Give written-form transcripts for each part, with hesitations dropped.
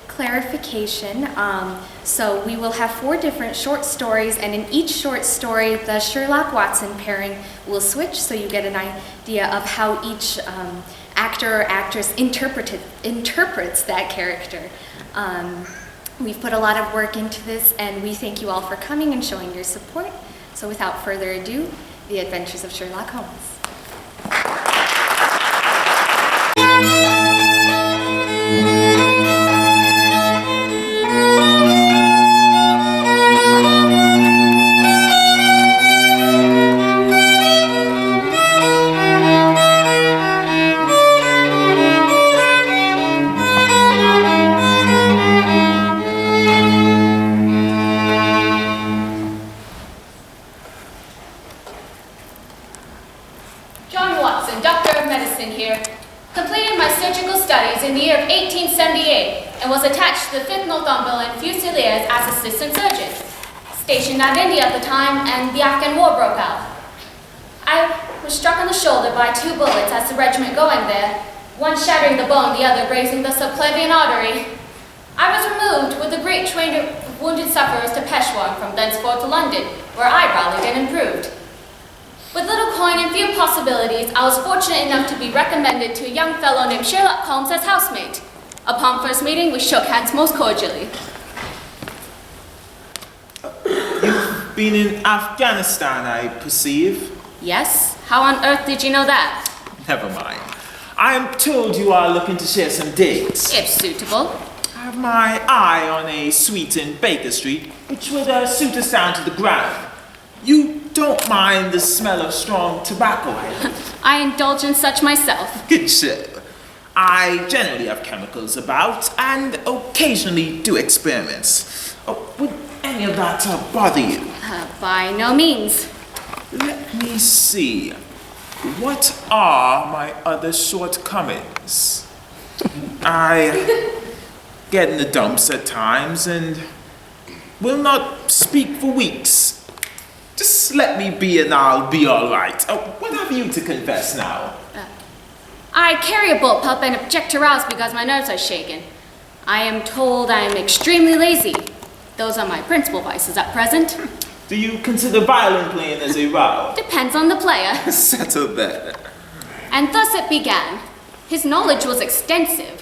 Clarification. So we will have 4 different short stories, and in each short story, the Sherlock-Watson pairing will switch, so you get an idea of how each actor or actress interprets that character. We've put a lot of work into this, and we thank you all for coming and showing your support. So without further ado, The Adventures of Sherlock Holmes. In the year of 1878 and was attached to the 5th Northumberland Fusiliers as assistant surgeon, stationed at India at the time and the Afghan War broke out. I was struck on the shoulder by 2 bullets as the regiment going there, one shattering the bone, the other grazing the subclavian artery. I was removed with a great train of wounded sufferers to Peshawar, from thenceforth to London, where I rallied and improved. With little coin and few possibilities, I was fortunate enough to be recommended to a young fellow named Sherlock Holmes as housemate. Upon first meeting, we shook hands most cordially. You've been in Afghanistan, I perceive. Yes? How on earth did you know that? Never mind. I'm told you are looking to share some dates. If suitable. I have my eye on a suite in Baker Street, which would suit us down to the ground. You don't mind the smell of strong tobacco here? I indulge in such myself. Good show. I generally have chemicals about and occasionally do experiments. Oh, would any of that bother you? By no means. Let me see. What are my other shortcomings? I get in the dumps at times and will not speak for weeks. Just let me be and I'll be all right. What have you to confess now? I carry a bullpup and object to rouse because my nerves are shaken. I am told I am extremely lazy. Those are my principal vices at present. Do you consider violin playing as a row? Depends on the player. Settle that. And thus it began. His knowledge was extensive.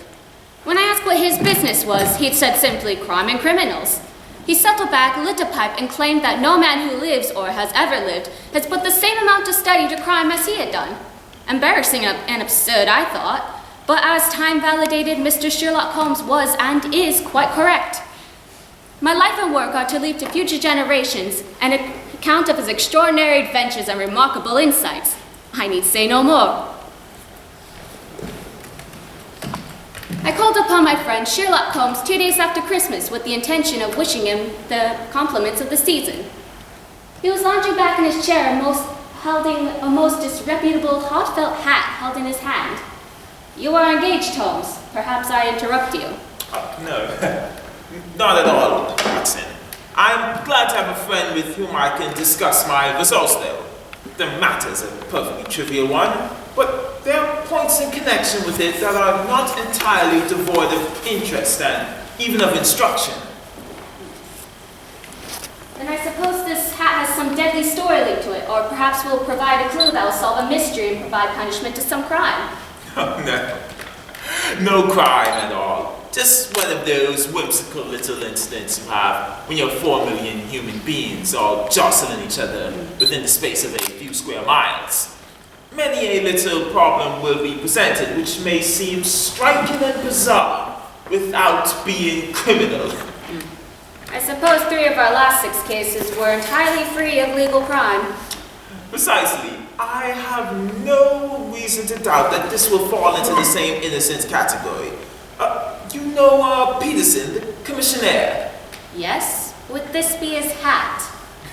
When I asked what his business was, he'd said simply crime and criminals. He settled back, lit a pipe, and claimed that no man who lives or has ever lived has put the same amount of study to crime as he had done. Embarrassing and absurd, I thought, but as time validated, Mr. Sherlock Holmes was and is quite correct. My life and work are to leave to future generations an account of his extraordinary adventures and remarkable insights. I need say no more. I called upon my friend Sherlock Holmes 2 days after Christmas with the intention of wishing him the compliments of the season. He was lounging back in his chair, holding a most disreputable hot felt hat held in his hand. You are engaged, Holmes. Perhaps I interrupt you. No, not at all, Watson. I'm glad to have a friend with whom I can discuss my results, though. The matter's a perfectly trivial one, but there are points in connection with it that are not entirely devoid of interest and even of instruction. Then I suppose this hat has some deadly story linked to it, or perhaps will provide a clue that will solve a mystery and provide punishment to some crime. Oh, no. No crime at all. Just one of those whimsical little incidents you have when you're 4 million human beings all jostling each other within the space of a few square miles. Many a little problem will be presented which may seem striking and bizarre without being criminal. I suppose 3 of our last 6 cases were entirely free of legal crime. Precisely. I have no reason to doubt that this will fall into the same innocence category. You know Peterson, the commissionaire? Yes? Would this be his hat?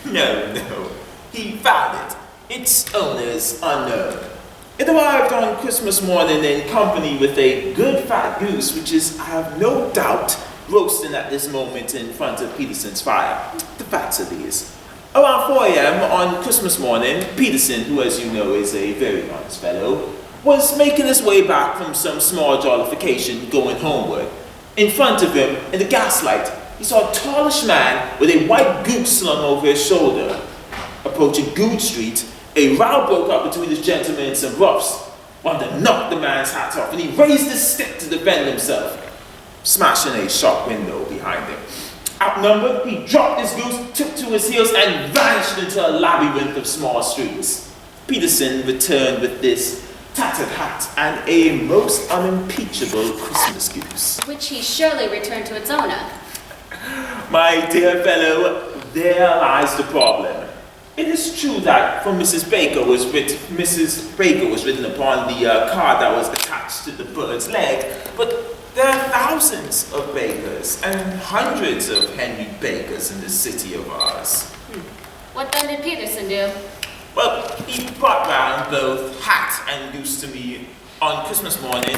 No. He found it. Its owner's unknown. It arrived on Christmas morning in company with a good fat goose, which is, I have no doubt, roasting at this moment in front of Peterson's fire. The facts are these. Around 4 a.m. on Christmas morning, Peterson, who as you know is a very honest fellow, was making his way back from some small jollification going homeward. In front of him, in the gaslight, he saw a tallish man with a white goose slung over his shoulder. Approaching Good Street, a row broke out between this gentleman and some roughs. One of them knocked the man's hat off, and he raised his stick to defend himself, smashing a shop window behind him. Outnumbered, he dropped his goose, took to his heels, and vanished into a labyrinth of small streets. Peterson returned with this tattered hat and a most unimpeachable Christmas goose. Which he surely returned to its owner. My dear fellow, there lies the problem. It is true that from Mrs. Baker was written upon the card that was attached to the bird's leg, but there are thousands of Bakers and hundreds of Henry Bakers in this city of ours. What then did Peterson do? Well, he brought round both hat and goose to me on Christmas morning,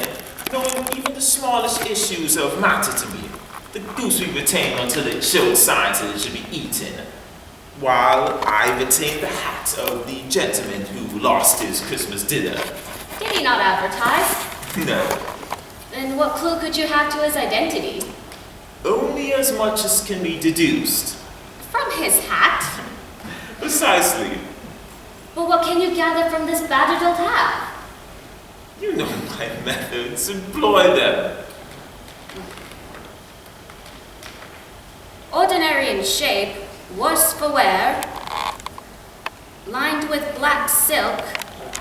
knowing even the smallest issues of matter to me. The goose we retained until it showed signs that it should be eaten, while I retained the hat of the gentleman who lost his Christmas dinner. Did he not advertise? No. Then what clue could you have to his identity? Only as much as can be deduced. From his hat? Precisely. But what can you gather from this battered old hat? You know my methods. Employ them. Ordinary in shape, worse for wear, lined with black silk,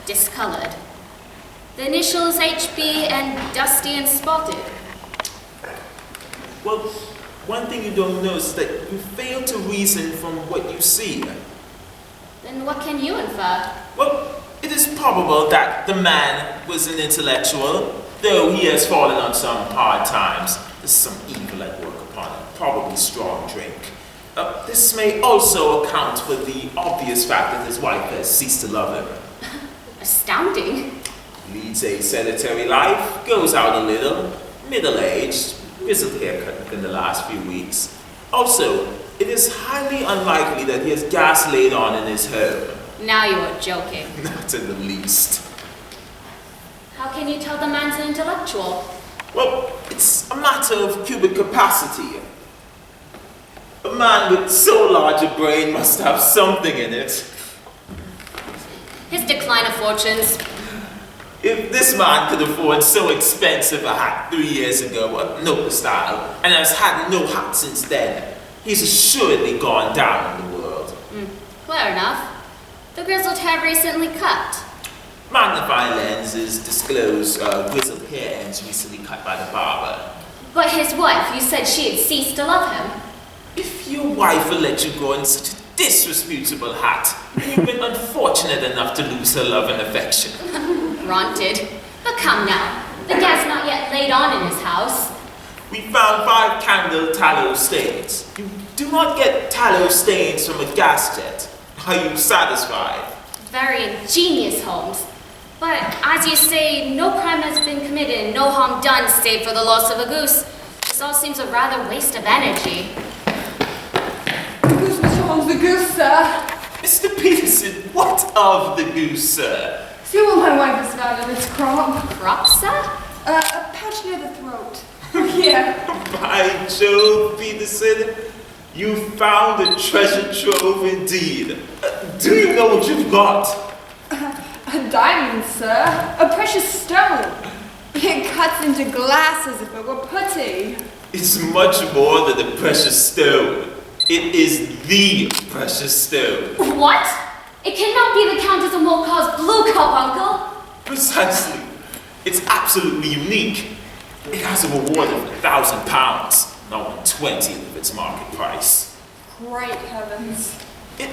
discolored. The initials HB and dusty and spotted. Well, one thing you don't know is that you fail to reason from what you see. Then what can you infer? Well, it is probable that the man was an intellectual, though he has fallen on some hard times. There's some evil at work upon him, probably strong drink. This may also account for the obvious fact that his wife has ceased to love him. Astounding. Leads a sedentary life, goes out a little, middle-aged, grizzled haircut within the last few weeks. Also, it is highly unlikely that he has gas laid on in his home. Now you are joking. Not in the least. How can you tell the man's an intellectual? Well, it's a matter of cubic capacity. A man with so large a brain must have something in it. His decline of fortunes. If this man could afford so expensive a hat 3 years ago, note the style, and has had no hat since then, he's assuredly gone down in the world. Clear enough. The grizzled hair recently cut. Magnifying lenses disclose grizzled hair ends recently cut by the barber. But his wife, you said she had ceased to love him. If your wife will let you go in such a disreputable hat, you've been unfortunate enough to lose her love and affection. Granted. But come now, the gas not yet laid on in his house. We found 5 candle tallow stains. You do not get tallow stains from a gas jet. Are you satisfied? Very ingenious, Holmes. But as you say, no crime has been committed and no harm done save for the loss of a goose. This all seems a rather waste of energy. The goose, Mr. Holmes, the goose, sir. Mr. Peterson, what of the goose, sir? See what my wife has found in its crop? Crop, sir? A patch near the throat. Yeah. By Jove, Peterson, you found a treasure trove indeed. Do you know what you've got? A diamond, sir. A precious stone. It cuts into glass as if it were putty. It's much more than a precious stone. It is the precious stone. What? It cannot be the Countess of Morcar's blue cup, Uncle. Precisely. It's absolutely unique. It has a reward of £1,000, not 1/20th of its market price. Great heavens. It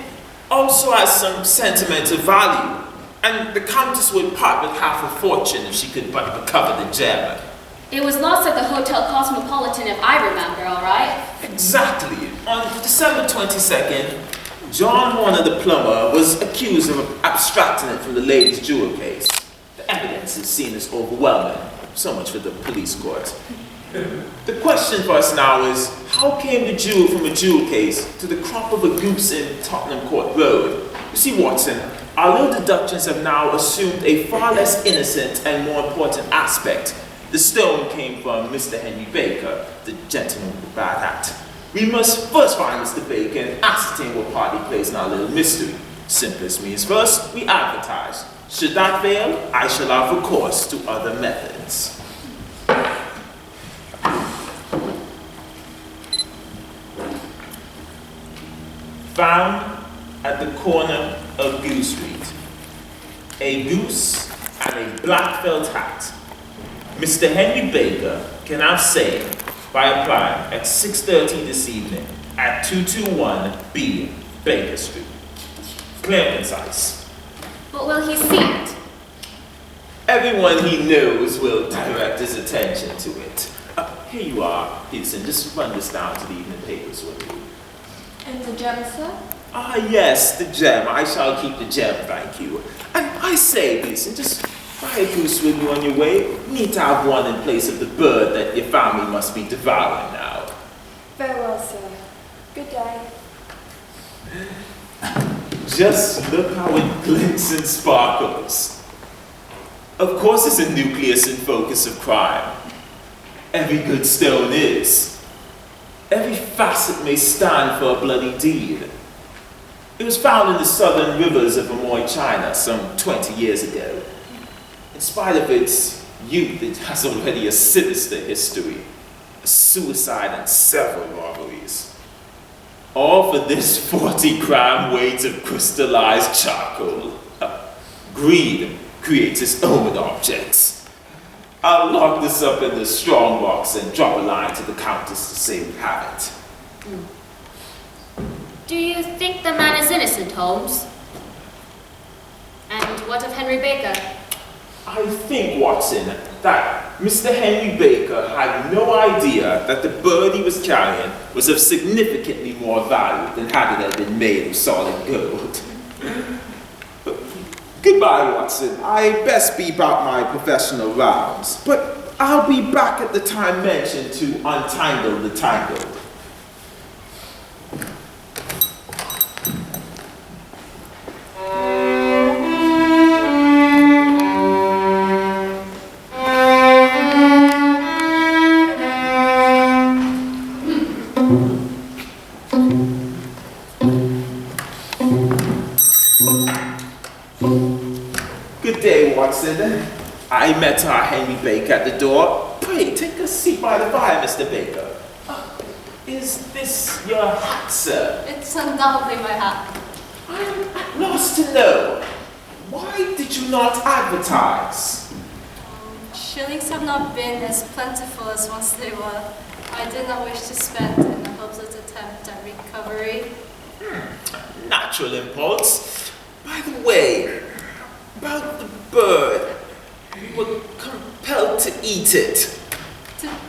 also has some sentimental value, and the Countess would part with half her fortune if she could but recover the gem. It was lost at the Hotel Cosmopolitan, if I remember all right. Exactly. On December 22nd, John Horner the plumber was accused of abstracting it from the lady's jewel case. The evidence is seen as overwhelming. So much for the police court. The question for us now is, how came the jewel from a jewel case to the crop of a goose in Tottenham Court Road? You see, Watson, our little deductions have now assumed a far less innocent and more important aspect. The stone came from Mr. Henry Baker, the gentleman with the bad hat. We must first find Mr. Baker and ascertain what part he plays in our little mystery. Simplest means first, we advertise. Should that fail, I shall have recourse to other methods. Found at the corner of Goose Street. A goose and a black felt hat. Mr. Henry Baker can have same by applying at 6:30 this evening at 221B Baker Street. Clear and concise. But will he see it? Everyone he knows will direct his attention to it. Here you are, Peterson. Just run this down to the evening papers with you. And the gem, sir? Ah, yes, the gem. I shall keep the gem, thank you. And I say, Peterson, just buy a goose with you on your way. You need to have one in place of the bird that your family must be devouring now. Very well, sir. Good day. Just look how it glints and sparkles. Of course it's a nucleus and focus of crime. Every good stone is. Every facet may stand for a bloody deed. It was found in the southern rivers of Amoy, China, some 20 years ago. In spite of its youth, it has already a sinister history, a suicide and several robberies. All for this 40-gram weight of crystallized charcoal. Greed creates its own objects. I'll lock this up in the strong box and drop a line to the countess to say we have it. Do you think the man is innocent, Holmes? And what of Henry Baker? I think, Watson, that Mr. Henry Baker had no idea that the bird he was carrying was of significantly more value than had it been made of solid gold. Goodbye, Watson. I best be about my professional rounds, but I'll be back at the time mentioned to untangle the tangle. Good day, Watson. I met our Henry Baker at the door. Pray, take a seat by the fire, Mr. Baker. Is this your hat, sir? It's undoubtedly my hat. I'm at loss to know. Why did you not advertise? Shillings have not been as plentiful as once they were. I did not wish to spend in the hopeless attempt at recovery. Natural impulse. By the way, about the bird, we were compelled to eat it.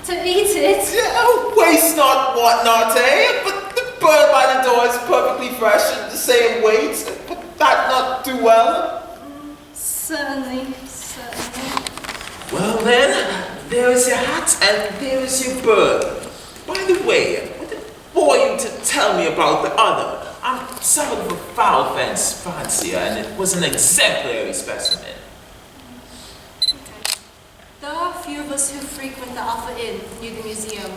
To eat it? Yeah, waste not, what not, eh? But the bird by the door is perfectly fresh and the same weight. Would that not do well? Certainly. Well then, there is your hat and there is your bird. By the way, I didn't bore you to tell me about the other. I'm somewhat of a foul fence fancier, and it was an exemplary specimen. Okay. There are a few of us who frequent the Alpha Inn near the museum.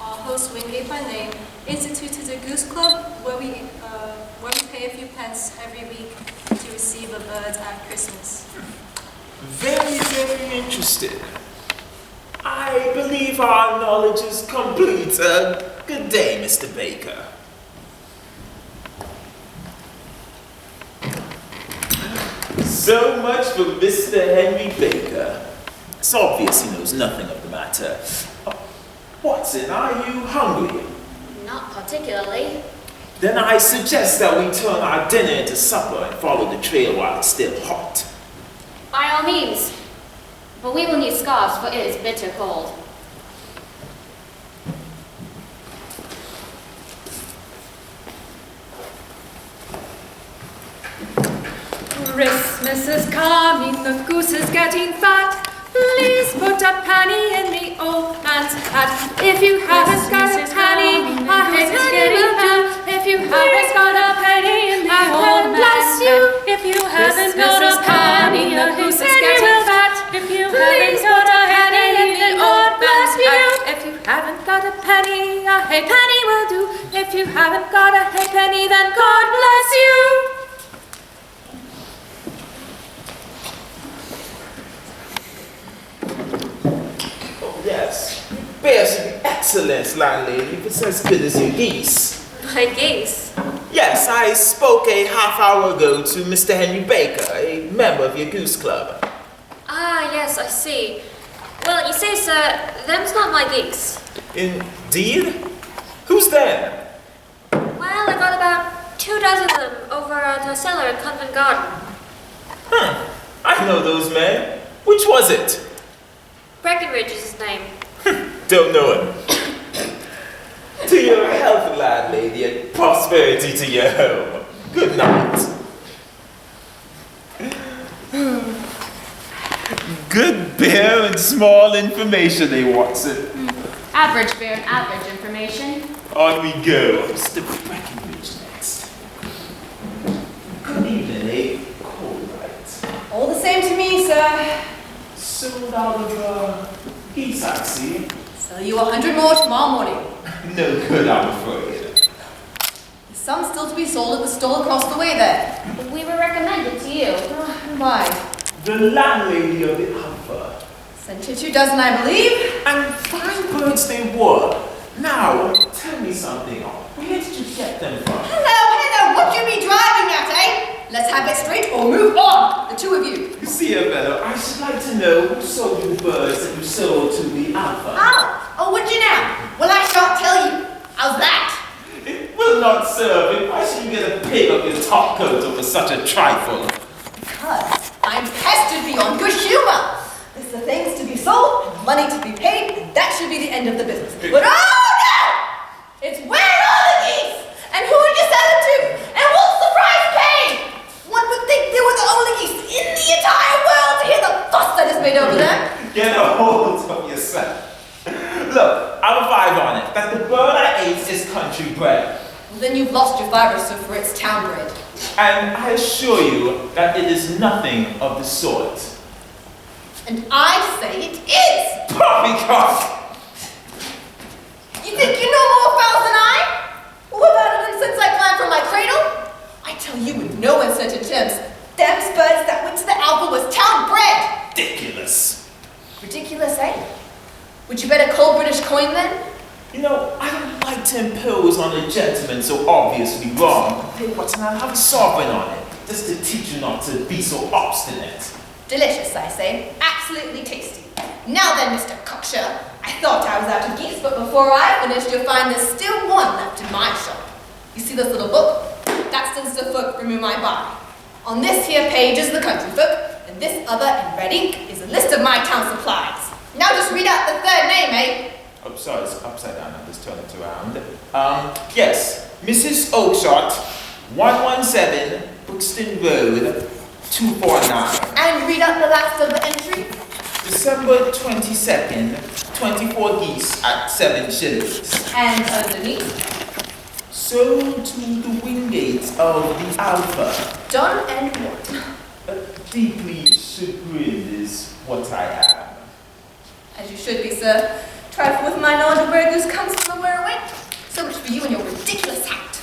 Our host, Wingate by name, instituted a goose club where we pay a few pence every week to receive a bird at Christmas. Very, very interesting. I believe our knowledge is complete. Good day, Mr. Baker. So much for Mr. Henry Baker. It's obvious he knows nothing of the matter. Watson, are you hungry? Not particularly. Then I suggest that we turn our dinner into supper and follow the trail while it's still hot. By all means. But we will need scarves, for it is bitter cold. Christmas is coming, the goose is getting fat. Please put a penny in the old man's hat. If you haven't got a penny, a penny will do. If you haven't got a penny in the old man's hat. If you haven't got a penny, the goose is getting fat. If you haven't got a penny in the got a penny will do. If you haven't got a halfpenny, then God bless you. Oh, yes. Bears should be excellent, landlady, if it's as good as your geese. My geese? Yes, I spoke a half hour ago to Mr. Henry Baker, a member of your goose club. Ah, yes, I see. Well, you see, sir, them's not my geese. Indeed? Who's them? Well, I got about 2 dozen of them over at a cellar in Covent Garden. I know those men. Which was it? Breckenridge is his name. Don't know him. To your health, landlady, and prosperity to your home. Good night. Good beer and small information, eh, Watson? Average beer and average information. On we go. Mr. Breckenridge next. Good evening, eh? Cold night. All the same to me, sir. Sold out of, geese, I see. Sell you 100 more tomorrow morning. No good, I'm afraid. There's some still to be sold at the stall across the way there. We were recommended to you. Why? The landlady of the Alpha. Sent you 2 dozen, I believe. And fine birds they were. Now, tell me something. Where did you get them from? Hello, what you be driving at, eh? Let's have it straight or move on, the 2 of you. You see here, fellow, I should like to know who sold you birds that you sold to the Alpha. Oh, would you now? Well, I shan't tell you. How's that? It will not serve. Why should you get a pig up your top coat over such a trifle? Because I'm pestered beyond good humor. There's the things to be sold, money to be paid, and that should be the end of the business. But oh no! It's where are the geese? And who did you sell them to? And what's the price paid? One would think they were the only geese in the entire world to hear the fuss that is made over them. Get a hold of yourself. Look, I'm a 5 on it. That the bird I ate is country bred. Well, then you've lost your 5 or so for its town bred. And I assure you that it is nothing of the sort. And I say it is! Poppycock! You think you know more fowls than I? What about it since I climbed from my cradle? I tell you with no uncertain terms, them birds that went to the Alpha was town bred! Ridiculous. Ridiculous, eh? Would you bet a cold British coin then? You know, I don't like to impose on a gentleman so obviously wrong. Hey, Watson, I'll have a sovereign on it, just to teach you not to be so obstinate. Delicious, I say. Absolutely tasty. Now then, Mr. Cocksure, I thought I was out of geese, but before I finished, you'll find there's still one left in my shop. You see this little book? That's the folk from whom I buy. On this here page is the country folk, and this other in red ink is a list of my town supplies. Now just read out the 3rd name, eh? Oh, sorry, it's upside down. I'll just turn it around. Yes, Mrs. Oakshott, 117 Brookston Road, 249. And read out the last of the entry. December 22nd, 24 geese at 7 shillings. And underneath, Sold to the Wingate of the Alpha. done and won. Deeply chagrined is what I am. As you should be, sir. Trifle with my knowledge of where a goose comes from and where it went. So much for you and your ridiculous hat.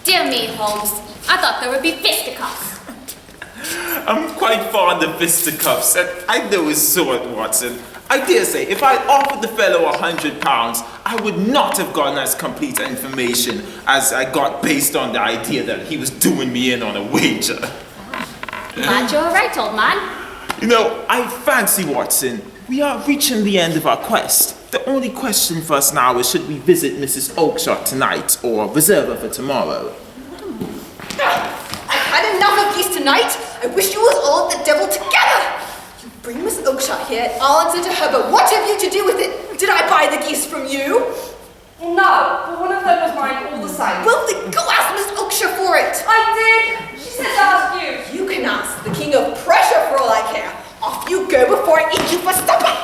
Dear me, Holmes. I thought there would be fisticuffs. I'm quite fond of fisticuffs, and I know his sword, Watson. I dare say, if I offered the fellow £100, I would not have gotten as complete information as I got based on the idea that he was doing me in on a wager. Glad you're right, old man. You know, I fancy, Watson, we are reaching the end of our quest. The only question for us now is should we visit Mrs. Oakshott tonight or reserve her for tomorrow? I've had enough of geese tonight. I wish you was all the devil together. You bring Miss Oakshott here, I'll answer to her, but what have you to do with it? Did I buy the geese from you? No, but one of them was mine all the same. Well, then go ask Miss Oakshott for it. I did. She said to ask you. You can ask the king of pressure for all I care. Off you go before I eat you for supper.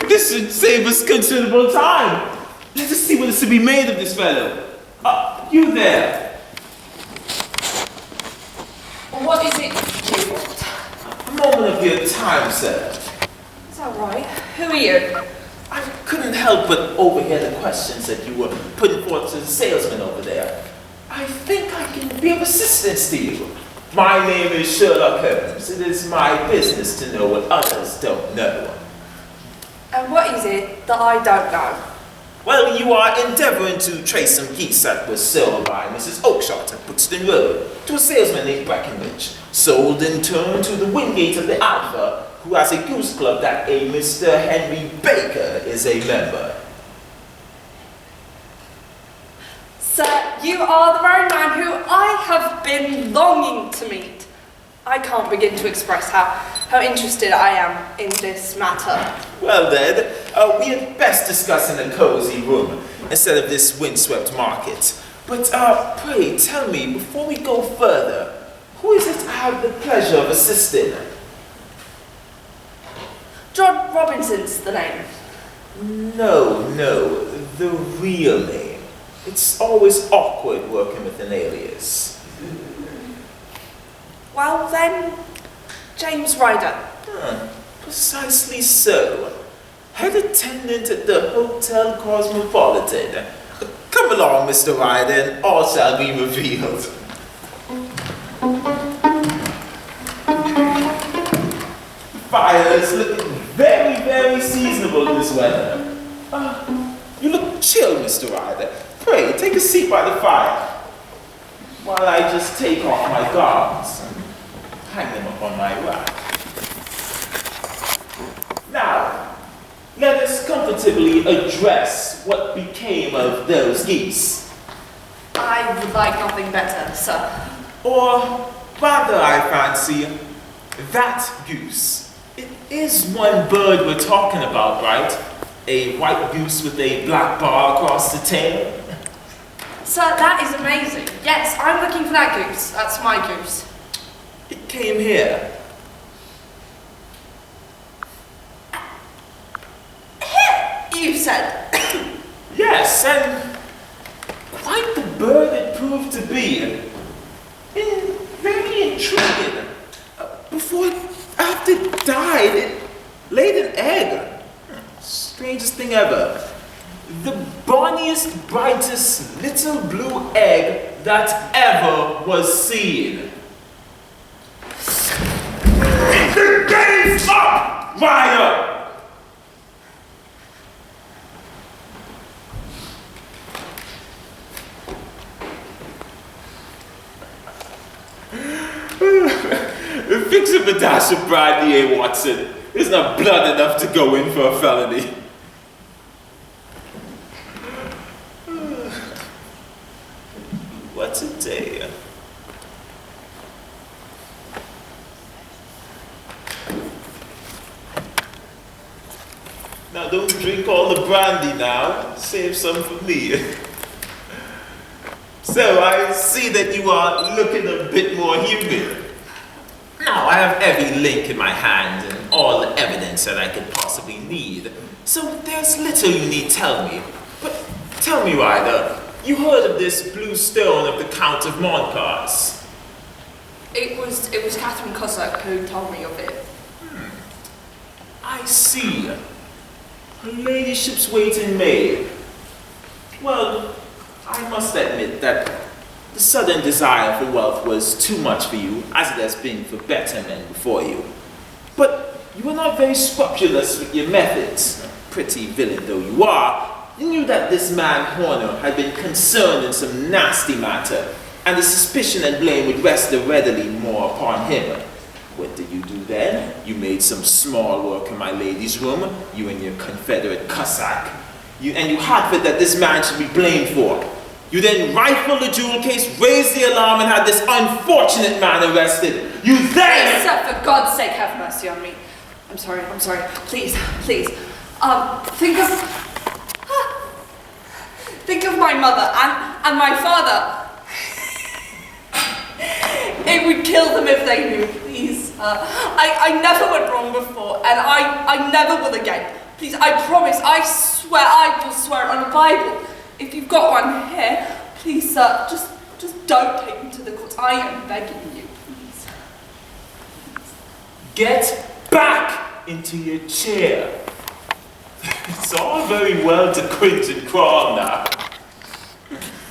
This should save us considerable time. Let us see what is to be made of this fellow. You there. What is it you want? A moment of your time, sir. All right. Who are you? I couldn't help but overhear the questions that you were putting forth to the salesman over there. I think I can be of assistance to you. My name is Sherlock Holmes. It is my business to know what others don't know. And what is it that I don't know? Well, you are endeavoring to trace some geese that was sold by Mrs. Oakshott at Buxton Road to a salesman named Breckenridge, sold in turn to the Wingate of the Alpha, who has a goose club that a Mr. Henry Baker is a member. Sir, you are the very man who I have been longing to meet. I can't begin to express how interested I am in this matter. Well then, we had best discuss in a cozy room instead of this windswept market. But pray tell me, before we go further, who is it I have the pleasure of assisting? John Robinson's the name. No, the real name. It's always awkward working with an alias. Well then, James Ryder. Precisely so. Head attendant at the Hotel Cosmopolitan. Come along, Mr. Ryder, and all shall be revealed. Fire is looking very, very seasonable this weather. You look chill, Mr. Ryder. Pray, take a seat by the fire, while I just take off my garments and hang them up on my rack. Now, let us comfortably address what became of those geese. I would like nothing better, sir. Or rather, I fancy, that goose. It is one bird we're talking about, right? A white goose with a black bar across the tail. Sir, that is amazing. Yes, I'm looking for that goose. That's my goose. It came here. You said. Yes, and quite the bird it proved to be. And very intriguing. After it died, it laid an egg. Strangest thing ever. The bonniest, brightest little blue egg that ever was seen. The game's up, Ryder! Fix up a dash of brandy, A. Watson. There's not blood enough to go in for a felony. What's a day? Now don't drink all the brandy now. Save some for me. So I see that you are looking a bit more human. Now I have every link in my hand and all the evidence that I could possibly need. So there's little you need tell me. But tell me, Ryder, you heard of this blue stone of the Count of Montparnasse? It was Catherine Cossack who told me of it. I see. Her ladyship's waiting maid. Well, I must admit that the sudden desire for wealth was too much for you, as it has been for better men before you. But you were not very scrupulous with your methods. Pretty villain though you are, you knew that this man Horner had been concerned in some nasty matter, and the suspicion and blame would rest readily more upon him. What did you do then? You made some small work in my lady's room, you and your Confederate Cossack. And you hotfoot that this man should be blamed for. You then rifled the jewel case, raised the alarm, and had this unfortunate man arrested. You then... Sir, for God's sake, have mercy on me. I'm sorry. Please. Think of my mother and my father. It would kill them if they knew, please. I never went wrong before, and I never will again. Please, I promise, I will swear it on the Bible. If you've got one here, please, sir, just don't take me to the courts. I am begging you, please. Get back into your chair. It's all very well to cringe and crawl now.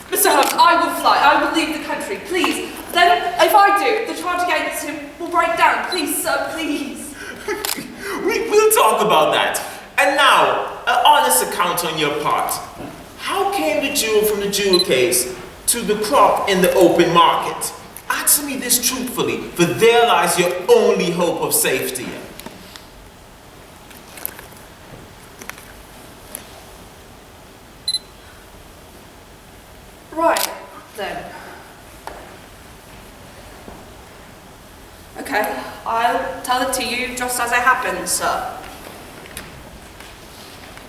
Mr. Holmes, I will fly. I will leave the country, please. Then, if I do, the charge against him will break down. Please, sir, please. We'll talk about that. And now, an honest account on your part. How came the jewel from the jewel case to the crop in the open market? Answer me this truthfully, for there lies your only hope of safety. Right, then. Okay, I'll tell it to you just as it happened, sir.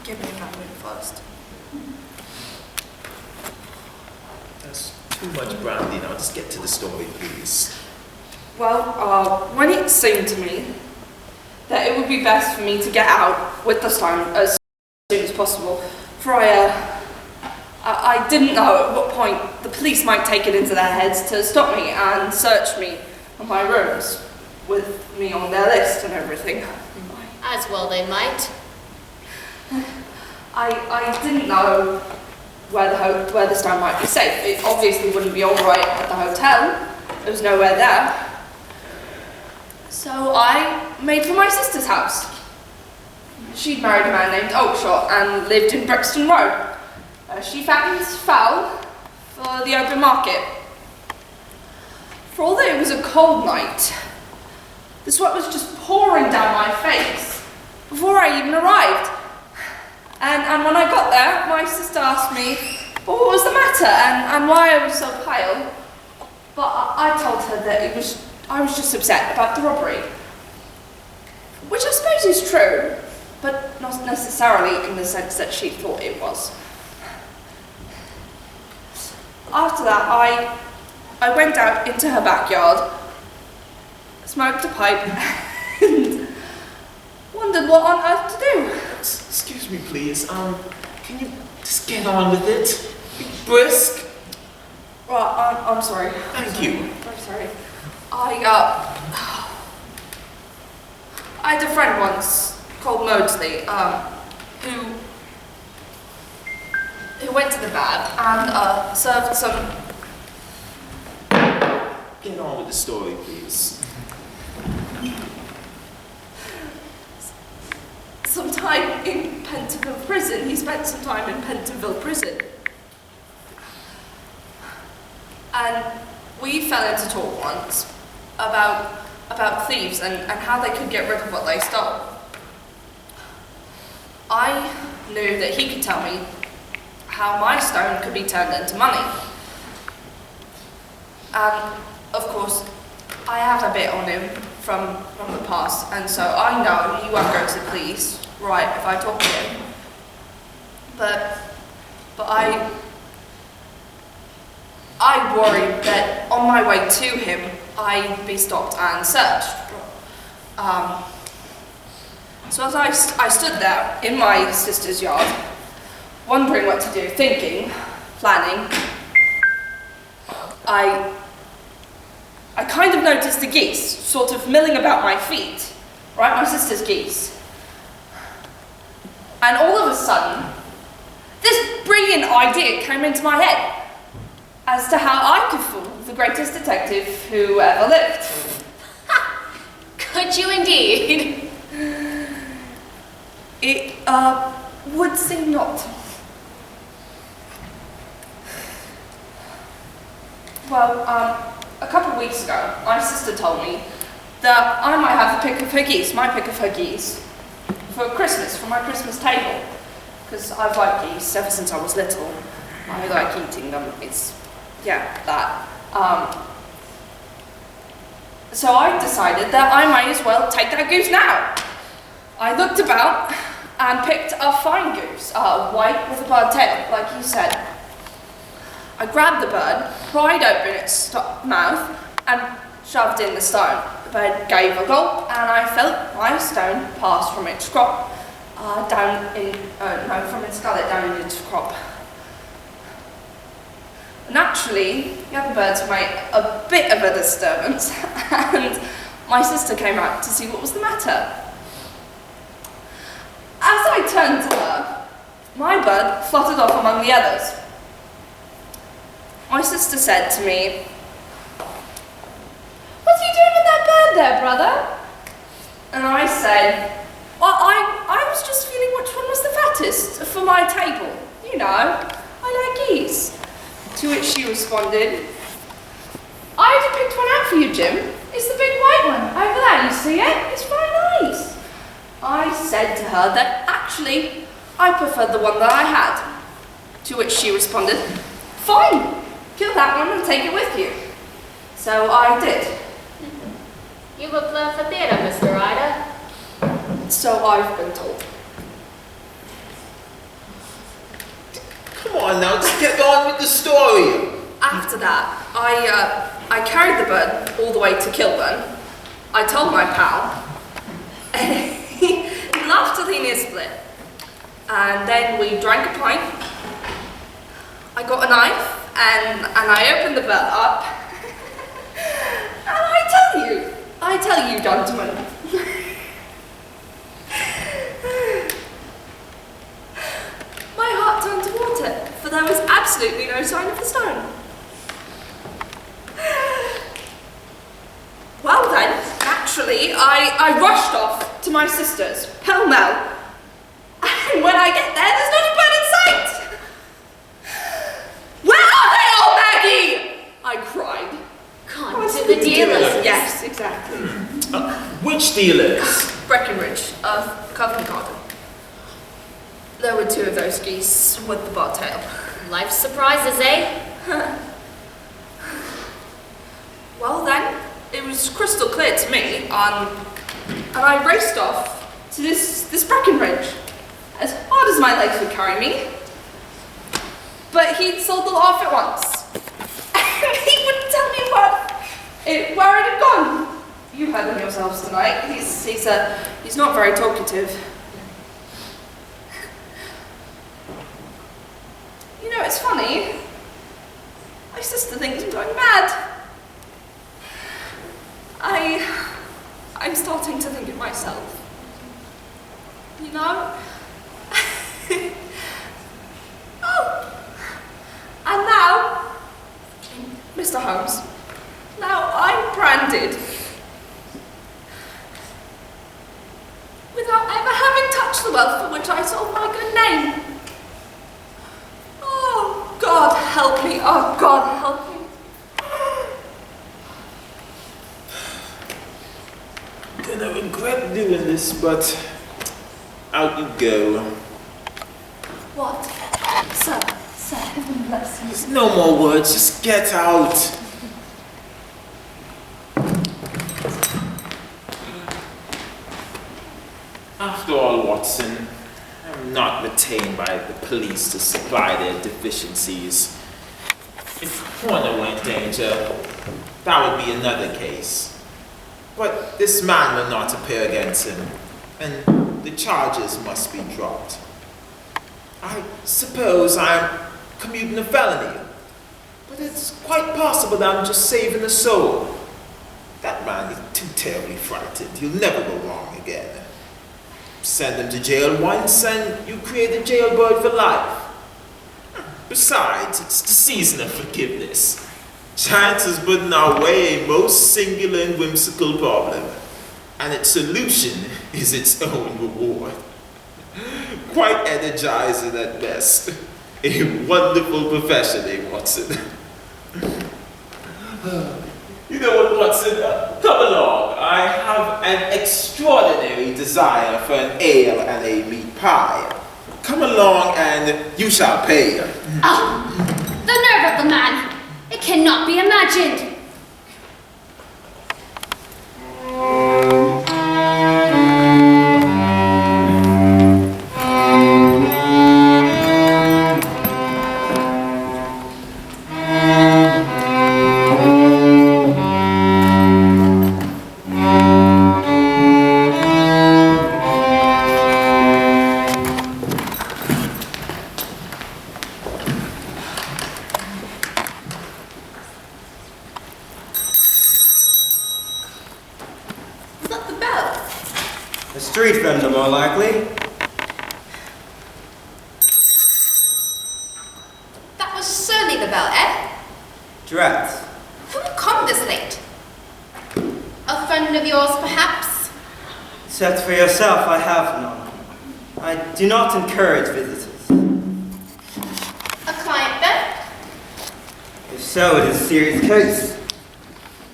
Give me that one first. That's too much brandy now. Just get to the story, please. Well, when it seemed to me that it would be best for me to get out with the stone as soon as possible, for I didn't know at what point the police might take it into their heads to stop me and search me in my rooms, with me on their list and everything. As well they might. I didn't know where the stone might be safe. It obviously wouldn't be all right at the hotel. There was nowhere there. So I made for my sister's house. She'd married a man named Oakshott and lived in Brixton Road. She fattens fowl for the open market. For all that it was a cold night, the sweat was just pouring down my face before I even arrived. And when I got there, my sister asked me what was the matter and why I was so pale. But I told her that I was just upset about the robbery. Which I suppose is true, but not necessarily in the sense that she thought it was. After that, I went out into her backyard, smoked a pipe, and wondered what on earth to do. Excuse me, please. Can you just get on with it? Be brisk. Right, I'm sorry. Thank you. I'm sorry. I had a friend once called Maudsley, who went to the bar and served some. Get on with the story, please. Some time in Pentonville prison. He spent some time in Pentonville prison. And we fell into talk once about thieves and how they could get rid of what they stole. I knew that he could tell me how my stone could be turned into money. And of course, I have a bit on him from the past, and so I know he won't go to the police, right, if I talk to him. But I worried that on my way to him, I'd be stopped and searched. So as I stood there in my sister's yard, wondering what to do, thinking, planning, I kind of noticed the geese sort of milling about my feet, right, my sister's geese. And all of a sudden, this brilliant idea came into my head as to how I could fool the greatest detective who ever lived. Could you indeed? It would seem not. Well, a couple of weeks ago, my sister told me that I might have a pick of her geese, my pick of her geese, for Christmas, for my Christmas table. Because I've liked geese ever since I was little. I like eating them. It's, yeah, that. So I decided that I might as well take that goose now. I looked about and picked a fine goose, white with a bird tail, like you said. I grabbed the bird, pried open its mouth, and shoved in the stone. The bird gave a gulp, and I felt my stone pass from its crop from its gullet down into its crop. Naturally, the other birds made a bit of a disturbance, and my sister came out to see what was the matter. I turned to her, my bird fluttered off among the others. My sister said to me, "What are you doing with that bird there, brother?" And I said, "Well, I was just feeling which one was the fattest for my table. You know, I like geese." To which she responded, "I already picked one out for you, Jim. It's the big white one over there, you see it? It's very nice." I said to her that actually I preferred the one that I had. To which she responded, "Fine, kill that one and take it with you." So I did. You were planned for theatre, Mr. Ryder. So I've been told. Come on now, just get on with the story. After that, I carried the bird all the way to Kilburn. I told my pal, and he laughed till he near split. And then we drank a pint. I got a knife and I opened the bird up. And I tell you, gentlemen, my heart turned towards it, for there was absolutely no sign of the stone. Well then, naturally, I rushed off to my sister's, pell-mell. And when I get there, there's not a bird in sight! "Where are they all, Maggie?" I cried. Gone to the dealers. Yes, exactly. Which dealers? Breckenridge of Covent Garden. There were two of those geese with the bobtail. Life surprises, eh? Well then, it was crystal clear to me, and I raced off to this Breckenridge, as hard as my legs would carry me. But he'd sold the lot off at once. And he wouldn't tell me where it had gone. You heard him yourselves tonight. He's not very talkative. You know, it's funny. My sister thinks I'm going mad. I'm starting to think it myself. You know? Oh! And now, Mr. Holmes, now I'm branded without ever having touched the wealth for which I sold my good name. Oh, God help me. Oh, God help me. Gonna regret doing this, but out you go. What? Sir, heaven bless you. There's no more words, just get out. After all, Watson, I'm not retained by the police to supply their deficiencies. If Horner were in danger, that would be another case. But this man will not appear against him, and the charges must be dropped. I suppose I'm committing a felony, but it's quite possible that I'm just saving a soul. That man is too terribly frightened. He'll never go wrong again. Send him to jail once and you create a jailbird for life. Besides, it's the season of forgiveness. Chance has put in our way a most singular and whimsical problem, and its solution is its own reward. Quite energizing at best. A wonderful profession, eh, Watson? You know what, Watson? Come along. I have an extraordinary desire for an ale and a meat pie. Come along and you shall pay. Oh, the nerve of the man! It cannot be imagined! A street vendor, more likely. Drat. Who will come this late? A friend of yours, perhaps? Except for yourself, I have none. I do not encourage visitors. A client, then? If so, it is a serious case.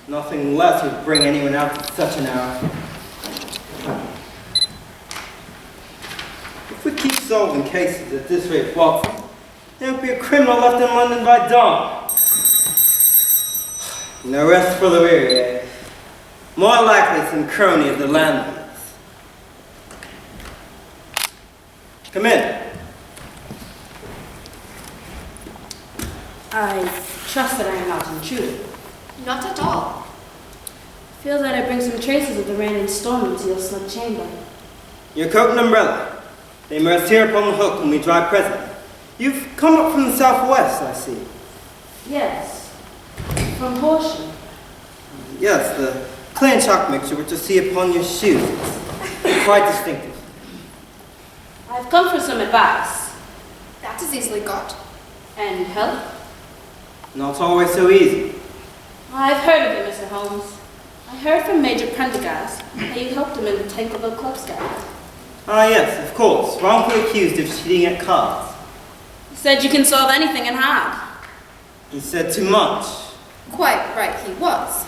Nothing less would bring anyone out at such an hour. If we keep solving cases at this rate, Watson, there will be a criminal left in London by dawn. No rest for the weary, eh? More likely some crony of the landlords. Come in. I trust that I am not intruding. Not at all. Feel that I bring some traces of the rain and storm into your snug chamber. Your coat and umbrella. They may rest here upon the hook when we drive present. You've come up from the southwest, I see. Yes, from Horsham. Yes, the clay and chalk mixture which I see upon your shoes. It's quite distinctive. I've come for some advice. That is easily got. And help? Not always so easy. I've heard of you, Mr. Holmes. I heard from Major Prendergast that you helped him in the Tankerville Club scandal. Ah, yes, of course. Wrongfully accused of cheating at cards. He said you can solve anything in hand. He said too much. Quite right he was.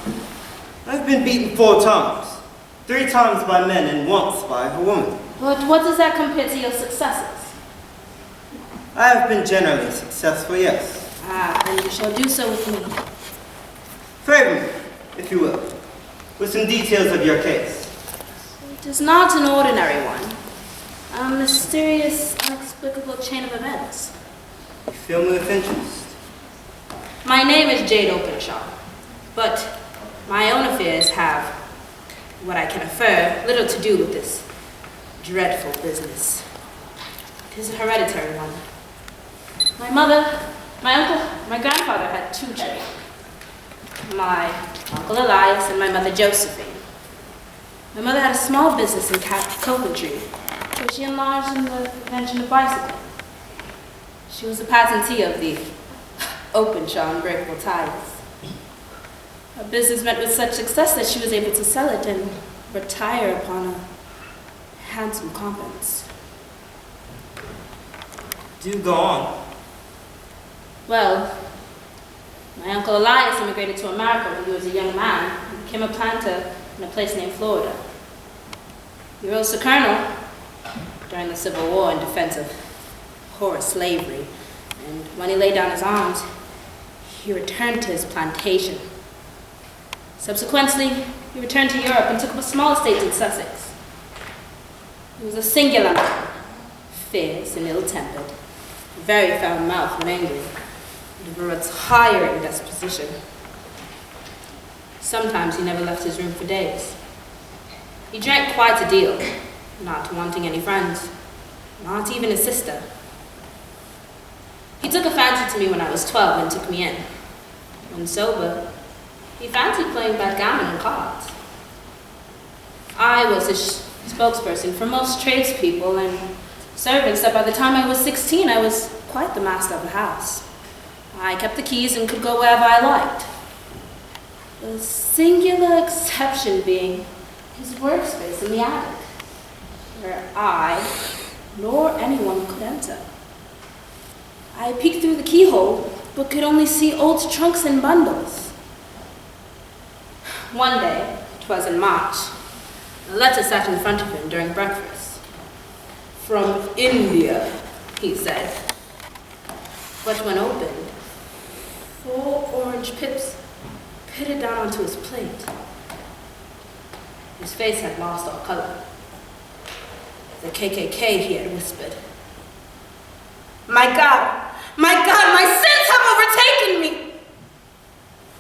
I've been beaten 4 times. 3 times by men and once by a woman. But what does that compare to your successes? I have been generally successful, yes. Ah, then you shall do so with me. Favor me, if you will, with some details of your case. It is not an ordinary one. A mysterious, inexplicable chain of events. You fill me with interest. My name is Jade Openshaw, but my own affairs have, what I can infer, little to do with this dreadful business. It is a hereditary one. My mother, my uncle, my grandfather had 2 children. My Uncle Elias and my mother Josephine. My mother had a small business in Coventry, where she enlarged in the invention of bicycling. She was a patentee of the Openshaw unbreakable tires. Her business met with such success that she was able to sell it and retire upon a handsome competence. Do go on. Well, my Uncle Elias immigrated to America when he was a young man and became a planter in a place named Florida. He rose to colonel during the Civil War in defense of horrid slavery, and when he laid down his arms, he returned to his plantation. Subsequently, he returned to Europe and took up a small estate in Sussex. He was a singular man, fierce and ill-tempered, very foul-mouthed when angry, and of a retiring disposition. Sometimes he never left his room for days. He drank quite a deal, not wanting any friends, not even a sister. He took a fancy to me when I was 12 and took me in. When sober, he fancied playing backgammon and cards. I was his spokesperson for most tradespeople and servants that by the time I was 16, I was quite the master of the house. I kept the keys and could go wherever I liked. The singular exception being his workspace in the attic, where I nor anyone could enter. I peeked through the keyhole, but could only see old trunks and bundles. One day, 'twas in March, a letter sat in front of him during breakfast. "From India," he said. But when opened, 4 orange pips pitted down onto his plate. His face had lost all color. "The KKK," he had whispered. My God, my sins have overtaken me!"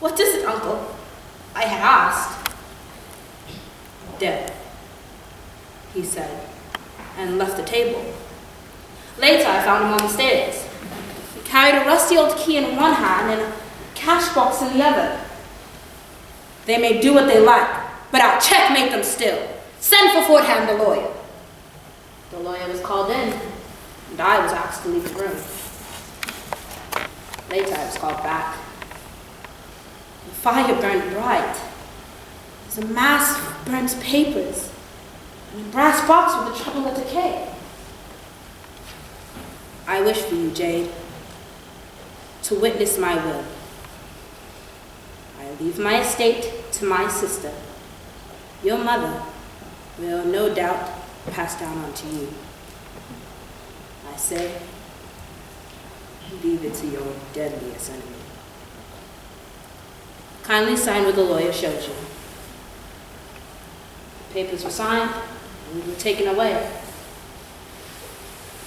"What is it, Uncle?" I had asked. "Death," he said, and left the table. Later, I found him on the stairs. He carried a rusty old key in one hand and a cash box in the other. "They may do what they like, but I'll checkmate them still. Send for Fordham, the lawyer." The lawyer was called in, and I was asked to leave the room. Later, I was called back. The fire burned bright. There's a mass of burnt papers and a brass box with a trouble of decay. I wish for you, Jade, to witness my will. I leave my estate to my sister. Your mother will no doubt pass down on to you. I say, leave it to your deadliest enemy. Kindly sign what the lawyer showed you. The papers were signed and we were taken away.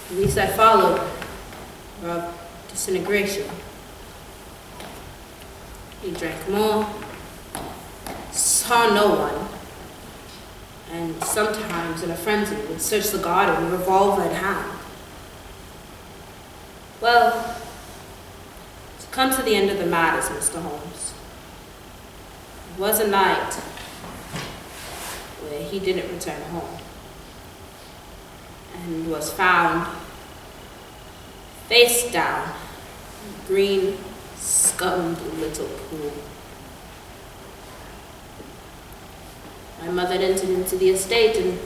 The weeks that followed were of disintegration. He drank more, saw no one, and sometimes in a frenzy would search the garden, revolver in hand. Well, to come to the end of the matters, Mr. Holmes, it was a night where he didn't return home and was found face down in a green, scummed little pool. My mother entered into the estate and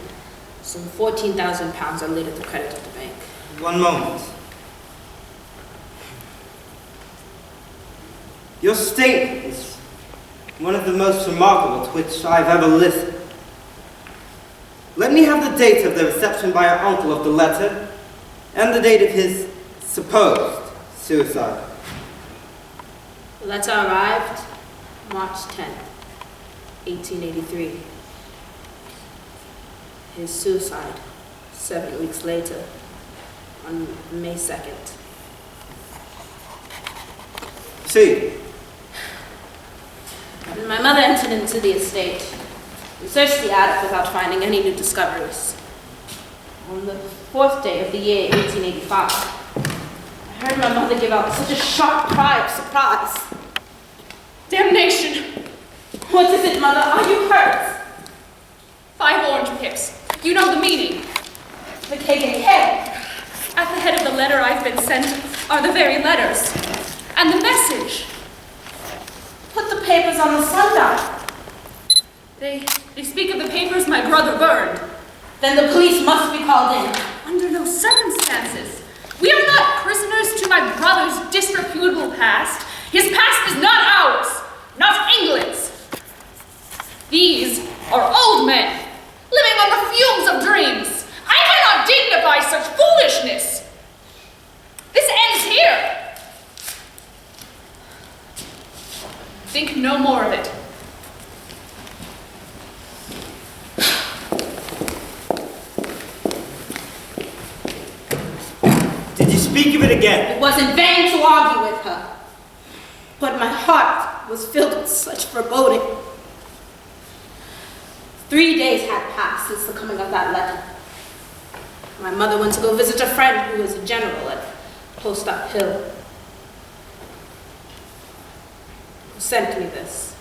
some 14,000 pounds are laid at the credit of the bank. One moment. Your statement is one of the most remarkable to which I've ever listened. Let me have the date of the reception by your uncle of the letter and the date of his supposed suicide. The letter arrived March 10th, 1883. His suicide 7 weeks later, on May 2nd. See, When my mother entered into the estate, we searched the attic without finding any new discoveries. On the 4th day of the year 1885, I heard my mother give out such a sharp cry of surprise. Damnation! What is it, Mother? Are you hurt? 5 orange pips. You know the meaning. The KKK. At the head of the letter I've been sent are the very letters. And the message. Put the papers on the sundial. They speak of the papers my brother burned. Then the police must be called in. Under no circumstances. We are not prisoners to my brother's disreputable past. His past is not ours, not England's. These are old men, living on the fumes of dreams. I cannot dignify such foolishness. This ends here. Think no more of it. did you speak of it again? It was in vain to argue with her, but my heart was filled with such foreboding. 3 days had passed since the coming of that letter. My mother went to go visit a friend who was a general at Post Up Hill, who sent me this.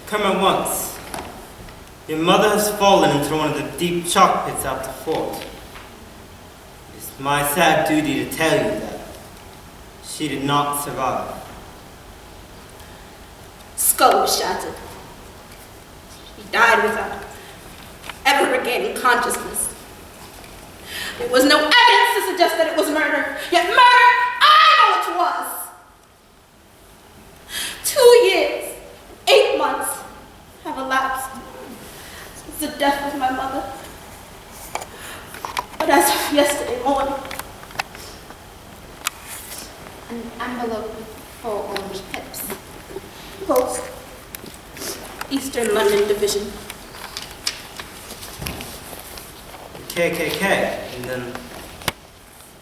Come at once. Your mother has fallen into one of the deep chalk pits out the fort. It is my sad duty to tell you that she did not survive. Skull was shattered. She died without ever regaining consciousness. There was no evidence to suggest that it was murder, yet murder, I know it was. 2 years, 8 months have elapsed since the death of my mother. But as of yesterday morning, An envelope with 4 orange pips. Post, Eastern London Division. KKK, and then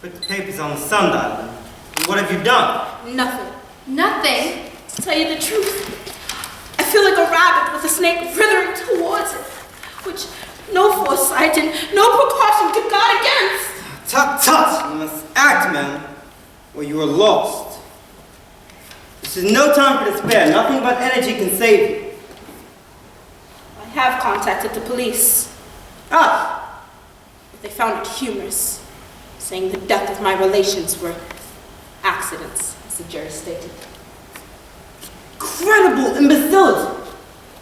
put the papers on the sundial. And what have you done? Nothing. Nothing. To tell you the truth, I feel like a rabbit with a snake writhing towards it, which no foresight and no precaution could guard against. Tut tut! You must act, man, or you are lost. This is no time for despair. Nothing but energy can save you. I have contacted the police. But they found it humorous. saying the death of my relations were accidents, as the jury stated. Incredible imbecility!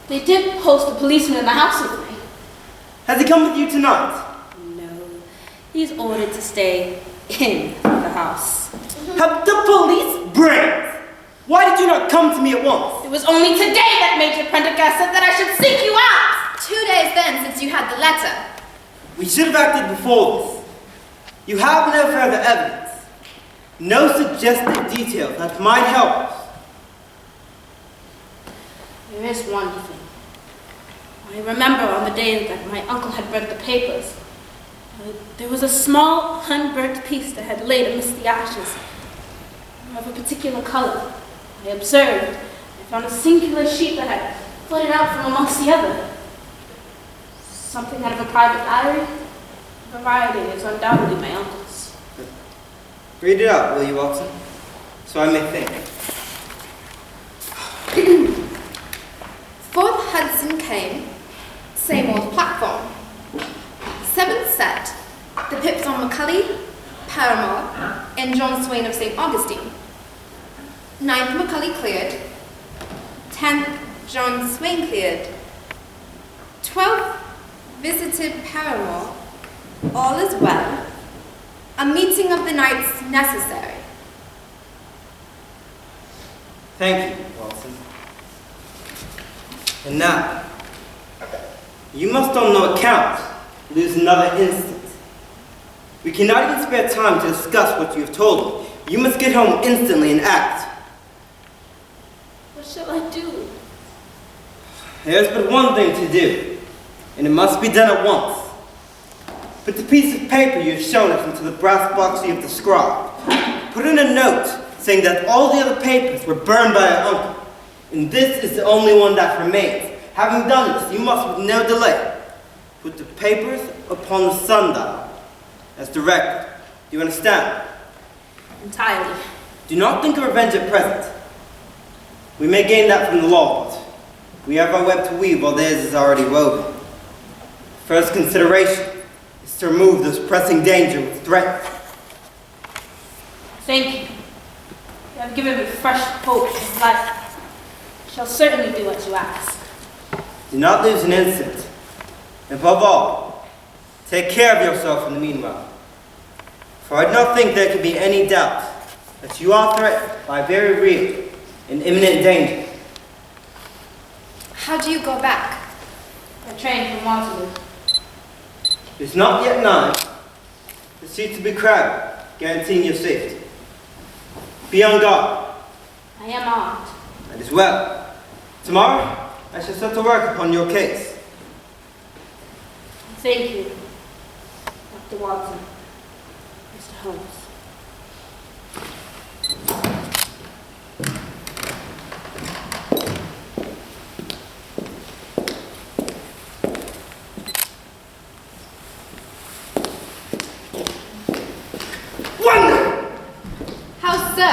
They did post a policeman in the house with me. Has he come with you tonight? No, he's ordered to stay in the house. Have the police brains? Why did you not come to me at once? It was only today that Major Prendergast said that I should seek you out! 2 days then since you had the letter. We should have acted before this. You have no further evidence. No suggested details that might help us. There is one thing. I remember on the day that my uncle had burnt the papers, there was a small unburnt piece that had laid amidst the ashes, of a particular color. I observed. I found a singular sheet that had floated out from amongst the other. Something out of a private diary. The variety is undoubtedly my uncle's. Read it out, will you, Watson? So I may think. 4th Hudson came, same old platform. 7th set, the pips on Macaulay, Paramore, and John Swain of St. Augustine. 9th Macaulay cleared. 10th John Swain cleared. 12th visited Paramore. All is well. A meeting of the knights necessary. Thank you, Watson. And now, you must on no account lose another instant. We cannot even spare time to discuss what you have told me. You must get home instantly and act. What shall I do? There's but one thing to do, and it must be done at once. Put the piece of paper you have shown us into the brass box you have described. Put in a note saying that all the other papers were burned by our uncle, and this is the only one that remains. Having done this, you must with no delay put the papers upon the sundial as directed. Do you understand? Entirely. Do not think of revenge at present. We may gain that from the law, but we have our web to weave while theirs is already woven. First consideration is to remove this pressing danger with threat. Thank you. You have given me fresh hope of life. I shall certainly do what you ask. Do not lose an instant. And above all, take care of yourself in the meanwhile. For I do not think there could be any doubt that you are threatened by very real and imminent danger. How do you go back? A train from Waterloo. It is not yet 9. The seats will be crowded, guaranteeing your safety. Be on guard. I am armed. That is well. Tomorrow, I shall set to work upon your case. Thank you, Dr. Watson, Mr. Holmes. Wonderful! How so?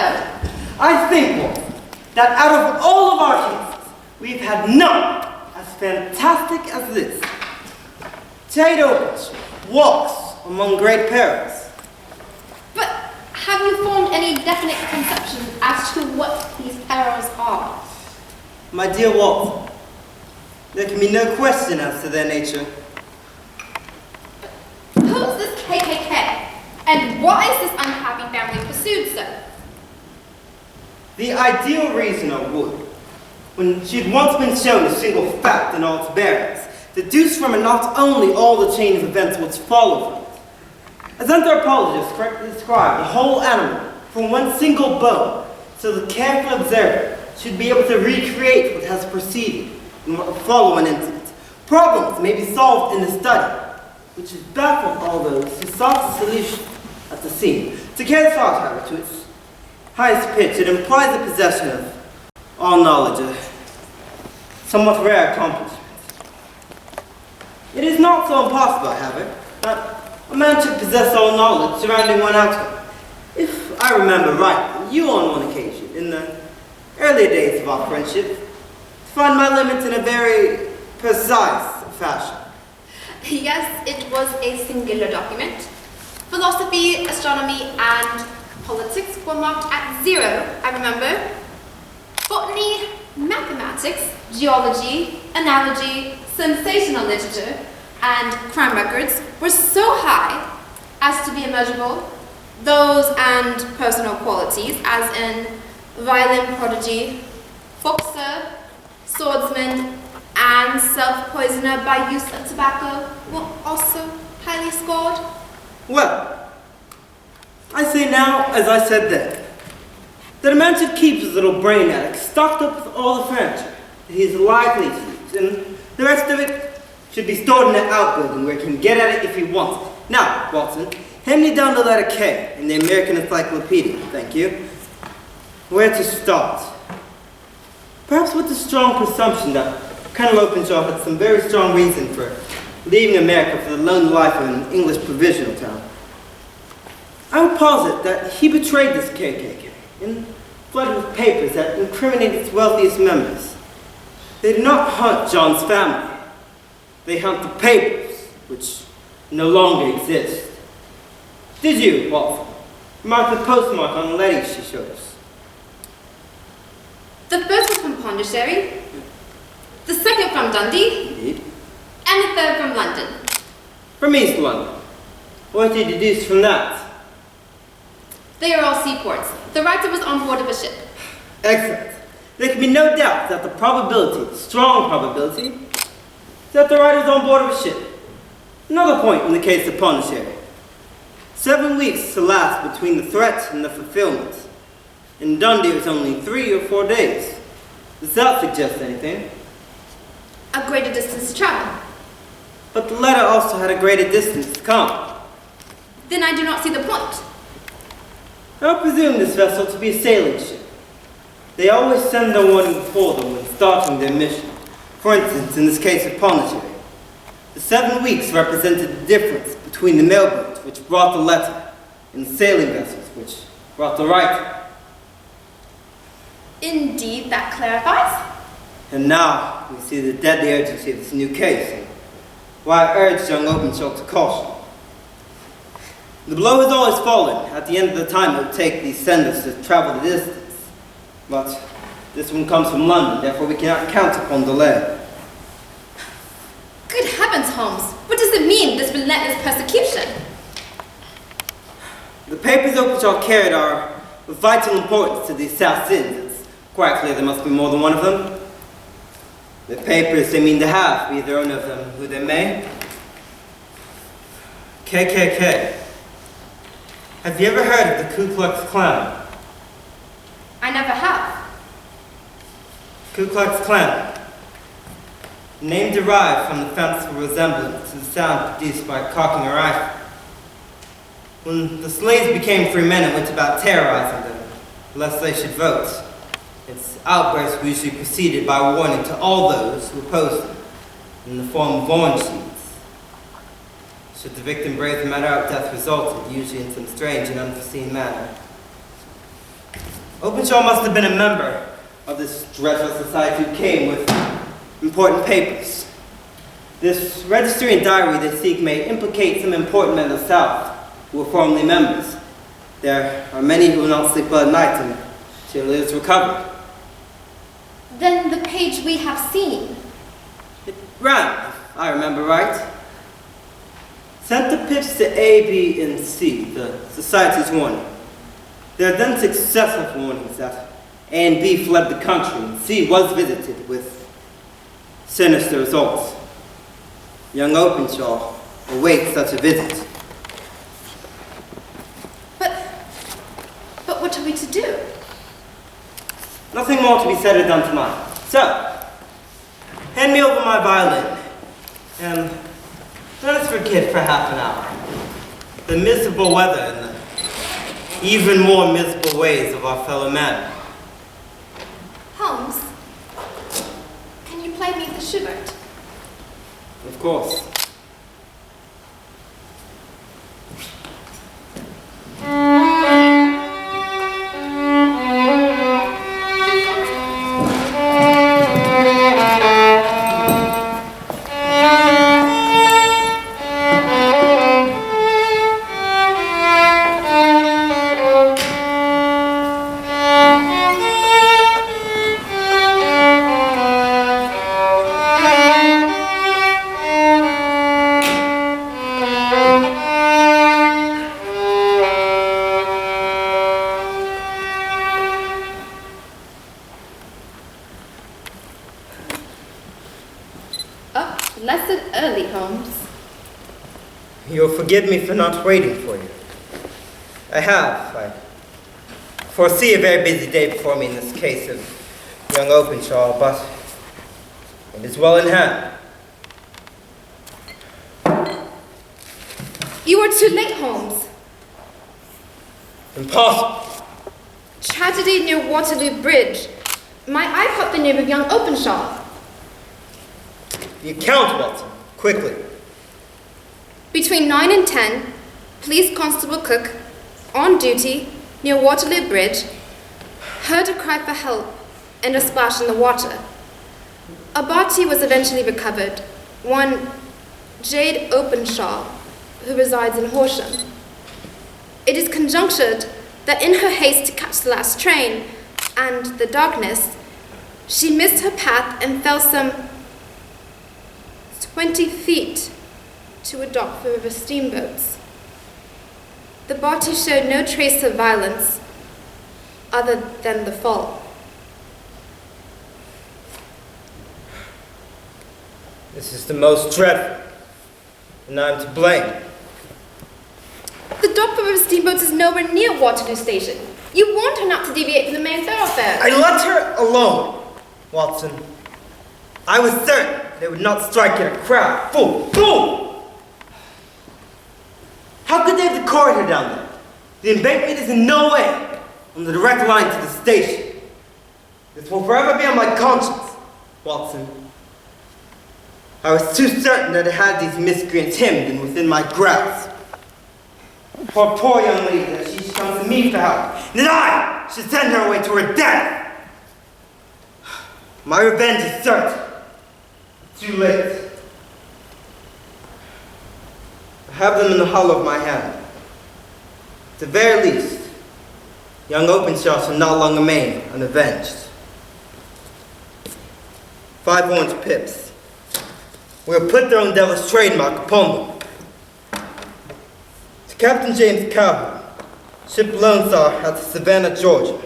I think, Watson, that out of all of our cases, we've had none as fantastic as this. Tadovich walks among great perils. But have you formed any definite conception as to what these perils are? My dear Watson, there can be no question as to their nature. Who's this KKK? And why is this unhappy family pursued so? The ideal reasoner would, when she had once been shown a single fact in all its bearings, deduce from it not only all the chain of events which follow from it. As anthropologists correctly describe the whole animal from one single bone, so the careful observer should be able to recreate what has preceded and what will follow an incident. Problems may be solved in the study, which has baffled all those who sought a solution at the scene. To carry this out, however, to its highest pitch, it implies the possession of all knowledge, a somewhat rare accomplishment. It is not so impossible, however, that a man should possess all knowledge surrounding one outcome. If I remember rightly, you on one occasion, in the earlier days of our friendship, defined my limits in a very precise fashion. Yes, it was a singular document. Philosophy, astronomy, and politics were marked at 0, I remember. Botany, mathematics, geology, analogy, sensational literature, and crime records were so high as to be immeasurable. Those and personal qualities, as in violin prodigy, boxer, swordsman, and self-poisoner by use of tobacco, were also highly scored. Well, I say now, as I said then, that a man should keep his little brain attic stocked up with all the furniture that he is likely to use, and the rest of it should be stored in an outbuilding where he can get at it if he wants it. Now, Watson, hand me down the letter K in the American Encyclopedia, thank you. Where to start? Perhaps with the strong presumption that Colonel Openshaw had some very strong reason for leaving America for the lone life of an English provisional town. I would posit that he betrayed this KKK and flooded with papers that incriminated its wealthiest members. They did not hunt John's family. They hunt the papers, which no longer exist. Did you, Watson, mark the postmark on the letter she showed us? The first was from Pondicherry, the second from Dundee, Indeed. and the third from London. From East London. What did you deduce from that? They are all seaports. The writer was on board of a ship. Excellent. There can be no doubt that the probability, strong probability, is that the writer is on board of a ship. Another point in the case of Pondicherry. 7 weeks elapsed between the threat and the fulfillment. In Dundee, it was only 3 or 4 days. Does that suggest anything? A greater distance to travel. But the letter also had a greater distance to come. Then I do not see the point. I presume this vessel to be a sailing ship. They always send their warning before them when starting their mission. For instance, in this case of Pondicherry, the 7 weeks represented the difference between the mailboat which brought the letter and the sailing vessels which brought the writer. Indeed, that clarifies. And now we see the deadly urgency of this new case, and why I urged young Openshaw to caution. The blow has always fallen at the end of the time it would take these senders to travel the distance. But this one comes from London, therefore we cannot count upon delay. Good heavens, Holmes. What does it mean, this relentless persecution? The papers Openshaw carried are of vital importance to the assassins. It's quite clear there must be more than one of them. The papers they mean to have, be their own of them who they may. KKK. Have you ever heard of the Ku Klux Klan? I never have. Ku Klux Klan. Name derived from the fanciful resemblance to the sound produced by cocking a rifle. When the slaves became free men, it went about terrorizing them, lest they should vote. Its outbursts were usually preceded by a warning to all those who opposed them, in the form of orange seeds. Should the victim brave the matter out, death resulted, usually in some strange and unforeseen manner. Openshaw must have been a member of this dreadful society who came with important papers. This registry and diary they seek may implicate some important men of the South who were formerly members. There are many who will not sleep well at night until it is recovered. Then the page we have seen. It ran, if I remember right. Sent the pips to A, B, and C, the society's warning. There are then successive warnings that A and B fled the country, and C was visited with sinister results. Young Openshaw awaits such a visit. But what are we to do? Nothing more to be said or done tonight. So, hand me over my violin, and let us forget for half an hour the miserable weather and the even more miserable ways of our fellow men. Holmes, can you play me the Schubert? Of course. early, Holmes. You'll forgive me for not waiting for you. I foresee a very busy day before me in this case of young Openshaw, but it is well in hand. You are too late, Holmes. Impossible. Tragedy near Waterloo Bridge. My eye caught the name of young Openshaw. The account, Watson. Quickly. Between 9 and 10, Police Constable Cook, on duty near Waterloo Bridge, heard a cry for help and a splash in the water. A body was eventually recovered, one Jade Openshaw, who resides in Horsham. It is conjectured that in her haste to catch the last train and the darkness, she missed her path and fell some 20 feet to a dock for river steamboats. The body showed no trace of violence other than the fall. This is the most dreadful, and I'm to blame. The dock for river steamboats is nowhere near Waterloo Station. You warned her not to deviate from the main thoroughfare. I let her alone, Watson. I was certain they would not strike at a crowd. Fool! How could they have decoyed her down there? The embankment is in no way on the direct line to the station. This will forever be on my conscience, Watson. I was too certain that I had these miscreants hemmed and within my grasp. Poor young lady, that she should come to me for help, and that I should send her away to her death. My revenge is certain. Too late. I have them in the hollow of my hand. At the very least, young Openshaw shall not long remain unavenged. 5 orange pips. We'll put their own devil's trademark upon them. To Captain James Calhoun, ship Lone Star at Savannah, Georgia.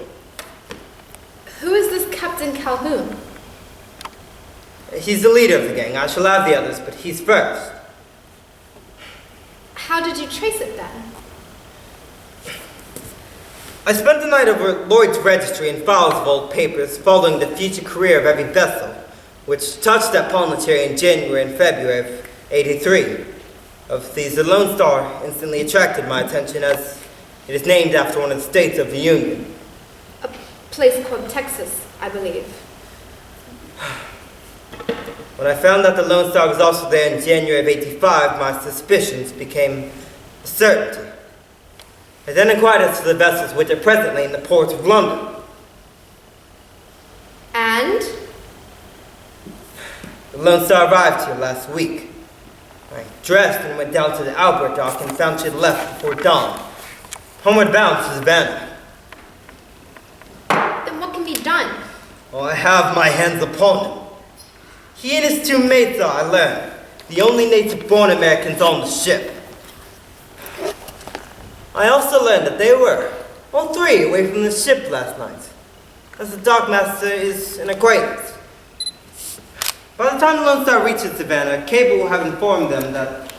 Who is this Captain Calhoun? He's the leader of the gang. I shall have the others, but he's first. How did you trace it then? I spent the night over at Lloyd's registry and files of old papers following the future career of every vessel, which touched at Pondicherry in January and February of '83. Of these, the Lone Star instantly attracted my attention as it is named after one of the states of the Union. A place called Texas, I believe. When I found that the Lone Star was also there in January of '85, my suspicions became a certainty. I then inquired as to the vessels which are presently in the port of London. And? The Lone Star arrived here last week. I dressed and went down to the Albert dock and found she had left before dawn, homeward bound to Savannah. Then what can be done? Oh, I have my hands upon him. He and his 2 mates are, I learned, the only native-born Americans on the ship. I also learned that they were, all 3, away from the ship last night, as the dockmaster is an acquaintance. By the time the Lone Star reaches Savannah, a cable will have informed them that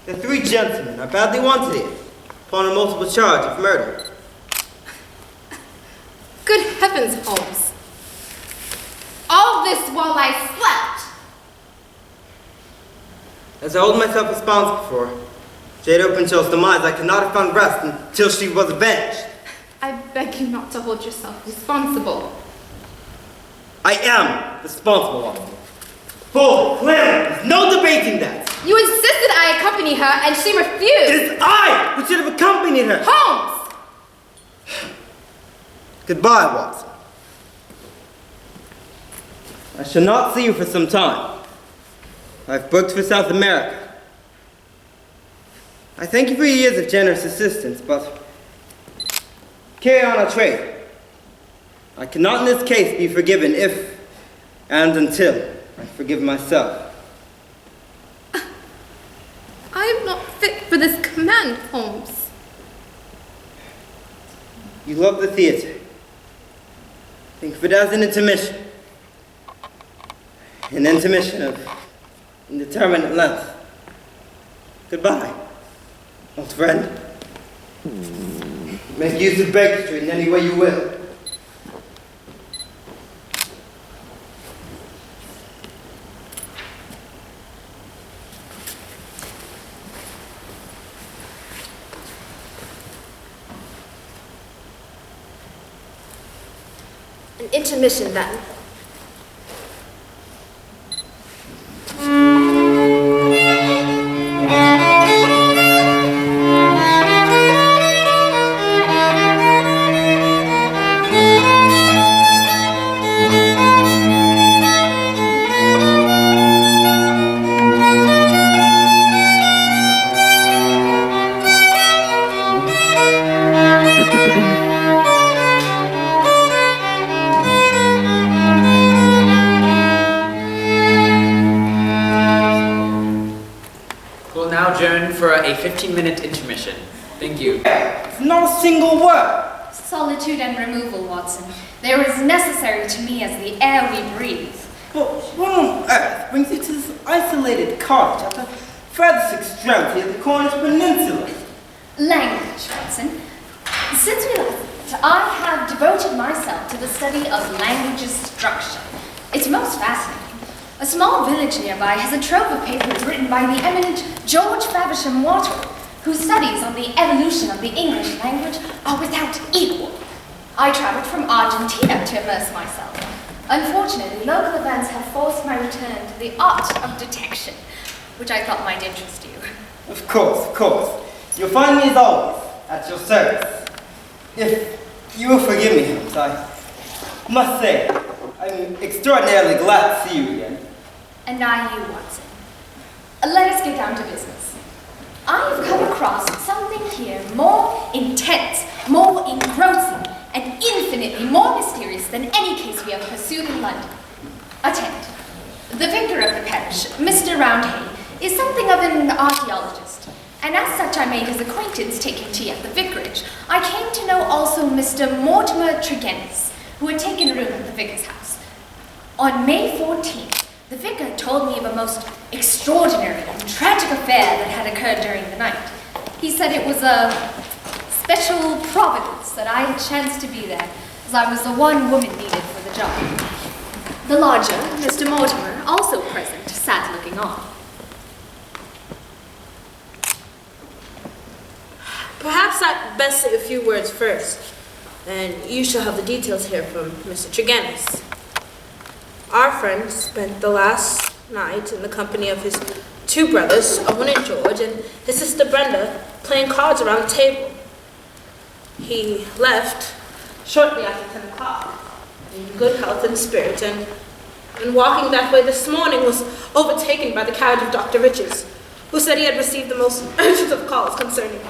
the 3 gentlemen are badly wanted here, upon a multiple charge of murder. Good heavens, Holmes. All this while I slept! As I hold myself responsible for Jade Openshaw's demise, I could not have found rest until she was avenged. I beg you not to hold yourself responsible. I am responsible, officer. Full, clear, there's no debating that. You insisted I accompany her, and she refused. It is I who should have accompanied her. Holmes! Goodbye, Watson. I shall not see you for some time. I've booked for South America. I thank you for your years of generous assistance, but carry on our trade. I cannot in this case be forgiven if and until I forgive myself. I am not fit for this command, Holmes. You love the theater. Think of it as an intermission. An intermission of indeterminate length. Goodbye, old friend. Make use of Baker Street in any way you will. An intermission then. We'll now adjourn for a 15-minute intermission. Thank you. Not a single word. Solitude and removal, Watson. They are as necessary to me as the air we breathe. But what on earth brings you to this isolated cottage at the furthest extremity of the Cornish Peninsula? Language, Watson. Since we left, I have devoted myself to the study of language's structure. It's most fascinating. A small village nearby has a trove of papers written by the eminent George Faversham Waterall, whose studies on the evolution of the English language are without equal. I traveled from Argentina to immerse myself. Unfortunately, local events have forced my return to the art of detection, which I thought might interest you. Of course, of course. You'll find me as always, at your service. If you will forgive me, Holmes, I must say, I'm extraordinarily glad to see you again. And I you, Watson. Let us get down to business. I have come across something here more intense, more engrossing, and infinitely more mysterious than any case we have pursued in London. Attend. The vicar of the parish, Mr. Roundhay, is something of an archaeologist, and as such I made his acquaintance taking tea at the vicarage. I came to know also Mr. Mortimer Tregennis, who had taken a room at the vicar's house. On May 14th, the vicar told me of a most extraordinary and tragic affair that had occurred during the night. He said it was a special providence that I had chanced to be there, as I was the one woman needed for the job. The lodger, Mr. Mortimer, also present, sat looking on. Perhaps I'd best say a few words first, and you shall have the details here from Mr. Tregennis. Our friend spent the last night in the company of his two brothers, Owen and George, and his sister Brenda, playing cards around the table. He left shortly after 10 o'clock, in good health and spirit, and walking that way this morning was overtaken by the carriage of Dr. Richards, who said he had received the most urgent of calls concerning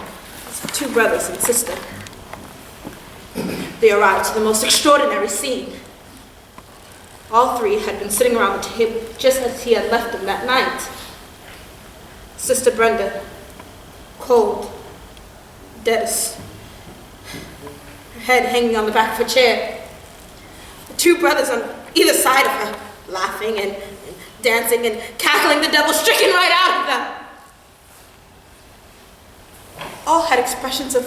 his two brothers and sister. They arrived to the most extraordinary scene. All three had been sitting around the table just as he had left them that night. Sister Brenda, cold, dead, her head hanging on the back of her chair. The two brothers on either side of her, laughing and dancing and cackling, the devil stricken right out of them. All had expressions of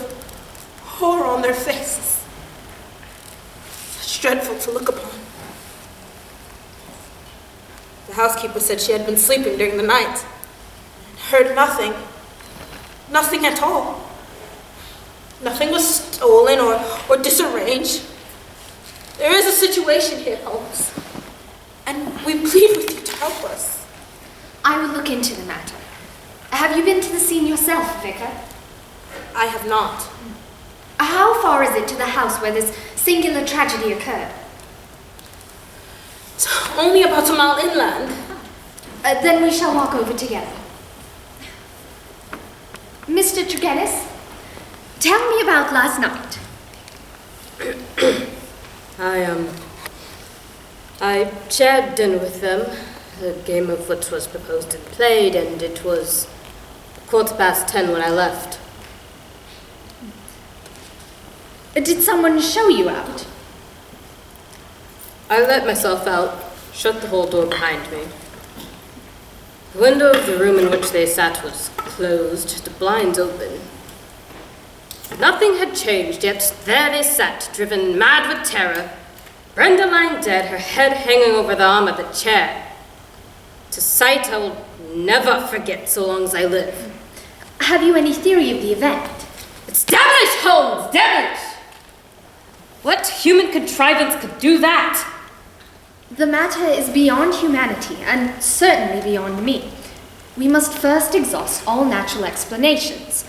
horror on their faces, such dreadful to look upon. The housekeeper said she had been sleeping during the night and heard nothing, nothing at all. Nothing was stolen or disarranged. There is a situation here, Holmes, and we plead with you to help us. I will look into the matter. Have you been to the scene yourself, Vicar? I have not. How far is it to the house where this singular tragedy occurred? It's only about a mile inland. Then we shall walk over together. Mr. Tregennis, tell me about last night. I shared dinner with them. A game of wits was proposed and played, and it was 10:15 when I left. Did someone show you out? I let myself out, shut the whole door behind me. The window of the room in which they sat was closed, the blinds open. Nothing had changed, yet there they sat, driven mad with terror. Brenda lying dead, her head hanging over the arm of the chair. It's a sight I will never forget so long as I live. Have you any theory of the event? It's devilish, Holmes, devilish! What human contrivance could do that? The matter is beyond humanity, and certainly beyond me. We must first exhaust all natural explanations.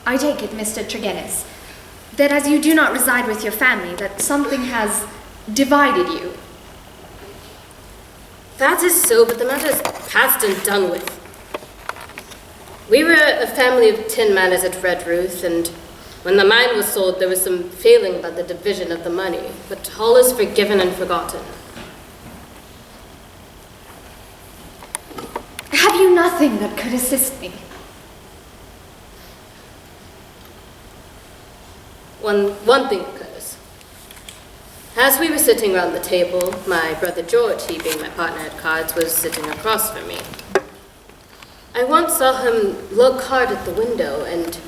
I take it, Mr. Tregennis, that as you do not reside with your family, that something has divided you. That is so, but the matter is past and done with. We were a family of tin manners at Red Ruth, and when the mine was sold, there was some feeling about the division of the money, but all is forgiven and forgotten. Have you nothing that could assist me? One thing occurs. As we were sitting round the table, my brother George, he being my partner at cards, was sitting across from me. I once saw him look hard at the window, and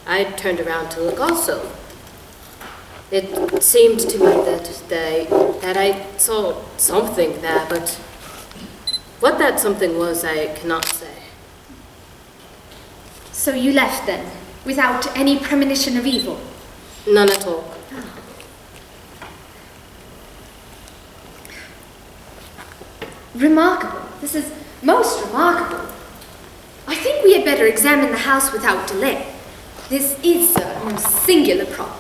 I turned around to look also. It seemed to me that I saw something there, but what that something was, I cannot say. So you left then, without any premonition of evil? None at all. Remarkable. This is most remarkable. I think we had better examine the house without delay. This is a most singular problem.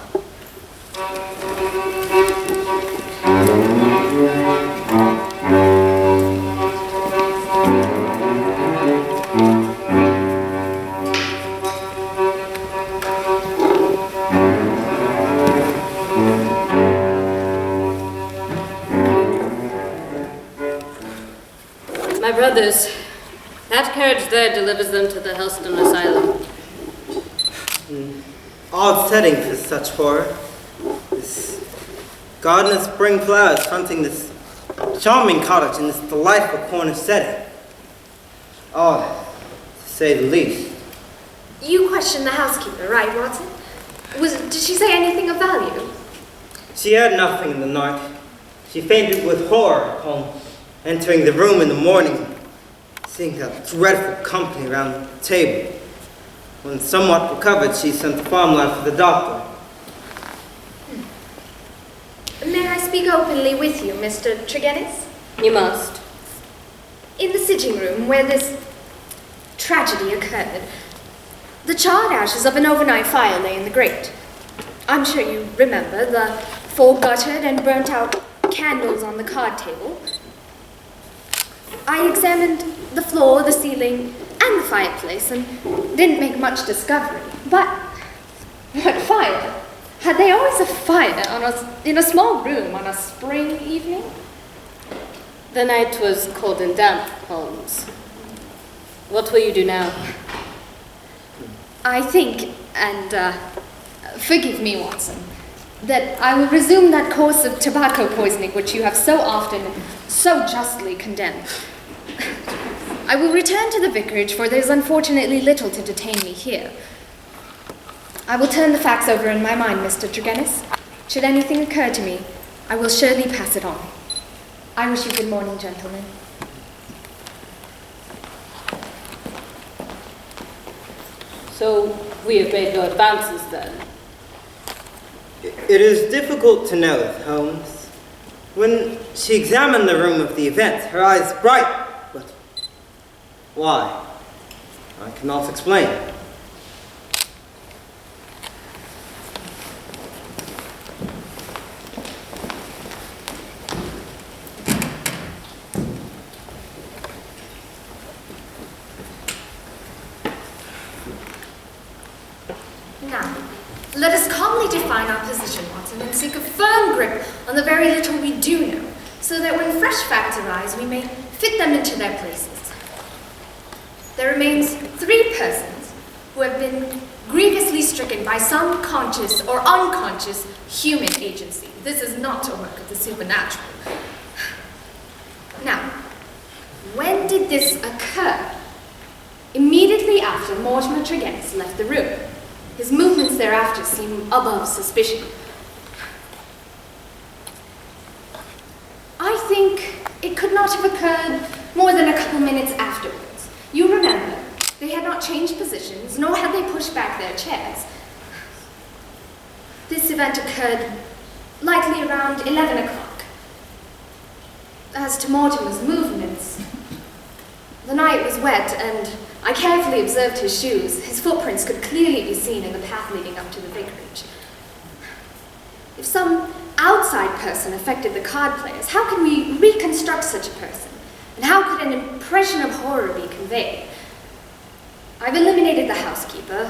My brothers, that carriage there delivers them to the Helston Asylum. Odd setting for such horror. This garden of spring flowers fronting this charming cottage in this delightful corner setting. Odd, to say the least. You questioned the housekeeper, right, Watson? Did she say anything of value? She had nothing in the night. She fainted with horror upon entering the room in the morning, seeing that dreadful company around the table. When somewhat recovered, she sent the farmlad for the doctor. May I speak openly with you, Mr. Tregennis? You must. In the sitting room where this tragedy occurred, the charred ashes of an overnight fire lay in the grate. I'm sure you remember the 4 guttered and burnt out candles on the card table. I examined the floor, the ceiling, and the fireplace, and didn't make much discovery. But what fire? Had they always a fire in a small room on a spring evening? The night was cold and damp, Holmes. What will you do now? I think, and forgive me, Watson, that I will resume that course of tobacco poisoning which you have so often and so justly condemned. I will return to the vicarage, for there is unfortunately little to detain me here. I will turn the facts over in my mind, Mr. Tregennis. Should anything occur to me, I will surely pass it on. I wish you good morning, gentlemen. So we have made no advances then? It is difficult to know, Holmes. When she examined the room of the event, her eyes bright, but why? I cannot explain. Now, let us calmly define our position, Watson, and seek a firm grip on the very little we do know, so that when fresh facts arise, we may fit them into their places. There remains 3 persons who have been grievously stricken by some conscious or unconscious human agency. This is not a work of the supernatural. Now, When did this occur? Immediately after Mortimer Tregennis left the room. His movements thereafter seem above suspicion. I think it could not have occurred more than a couple minutes afterwards. You remember, they had not changed positions, nor had they pushed back their chairs. This event occurred likely around 11 o'clock. As to Mortimer's movements, the night was wet and I carefully observed his shoes. His footprints could clearly be seen in the path leading up to the vicarage. If some outside person affected the card players, how can we reconstruct such a person? And how could an impression of horror be conveyed? I've eliminated the housekeeper.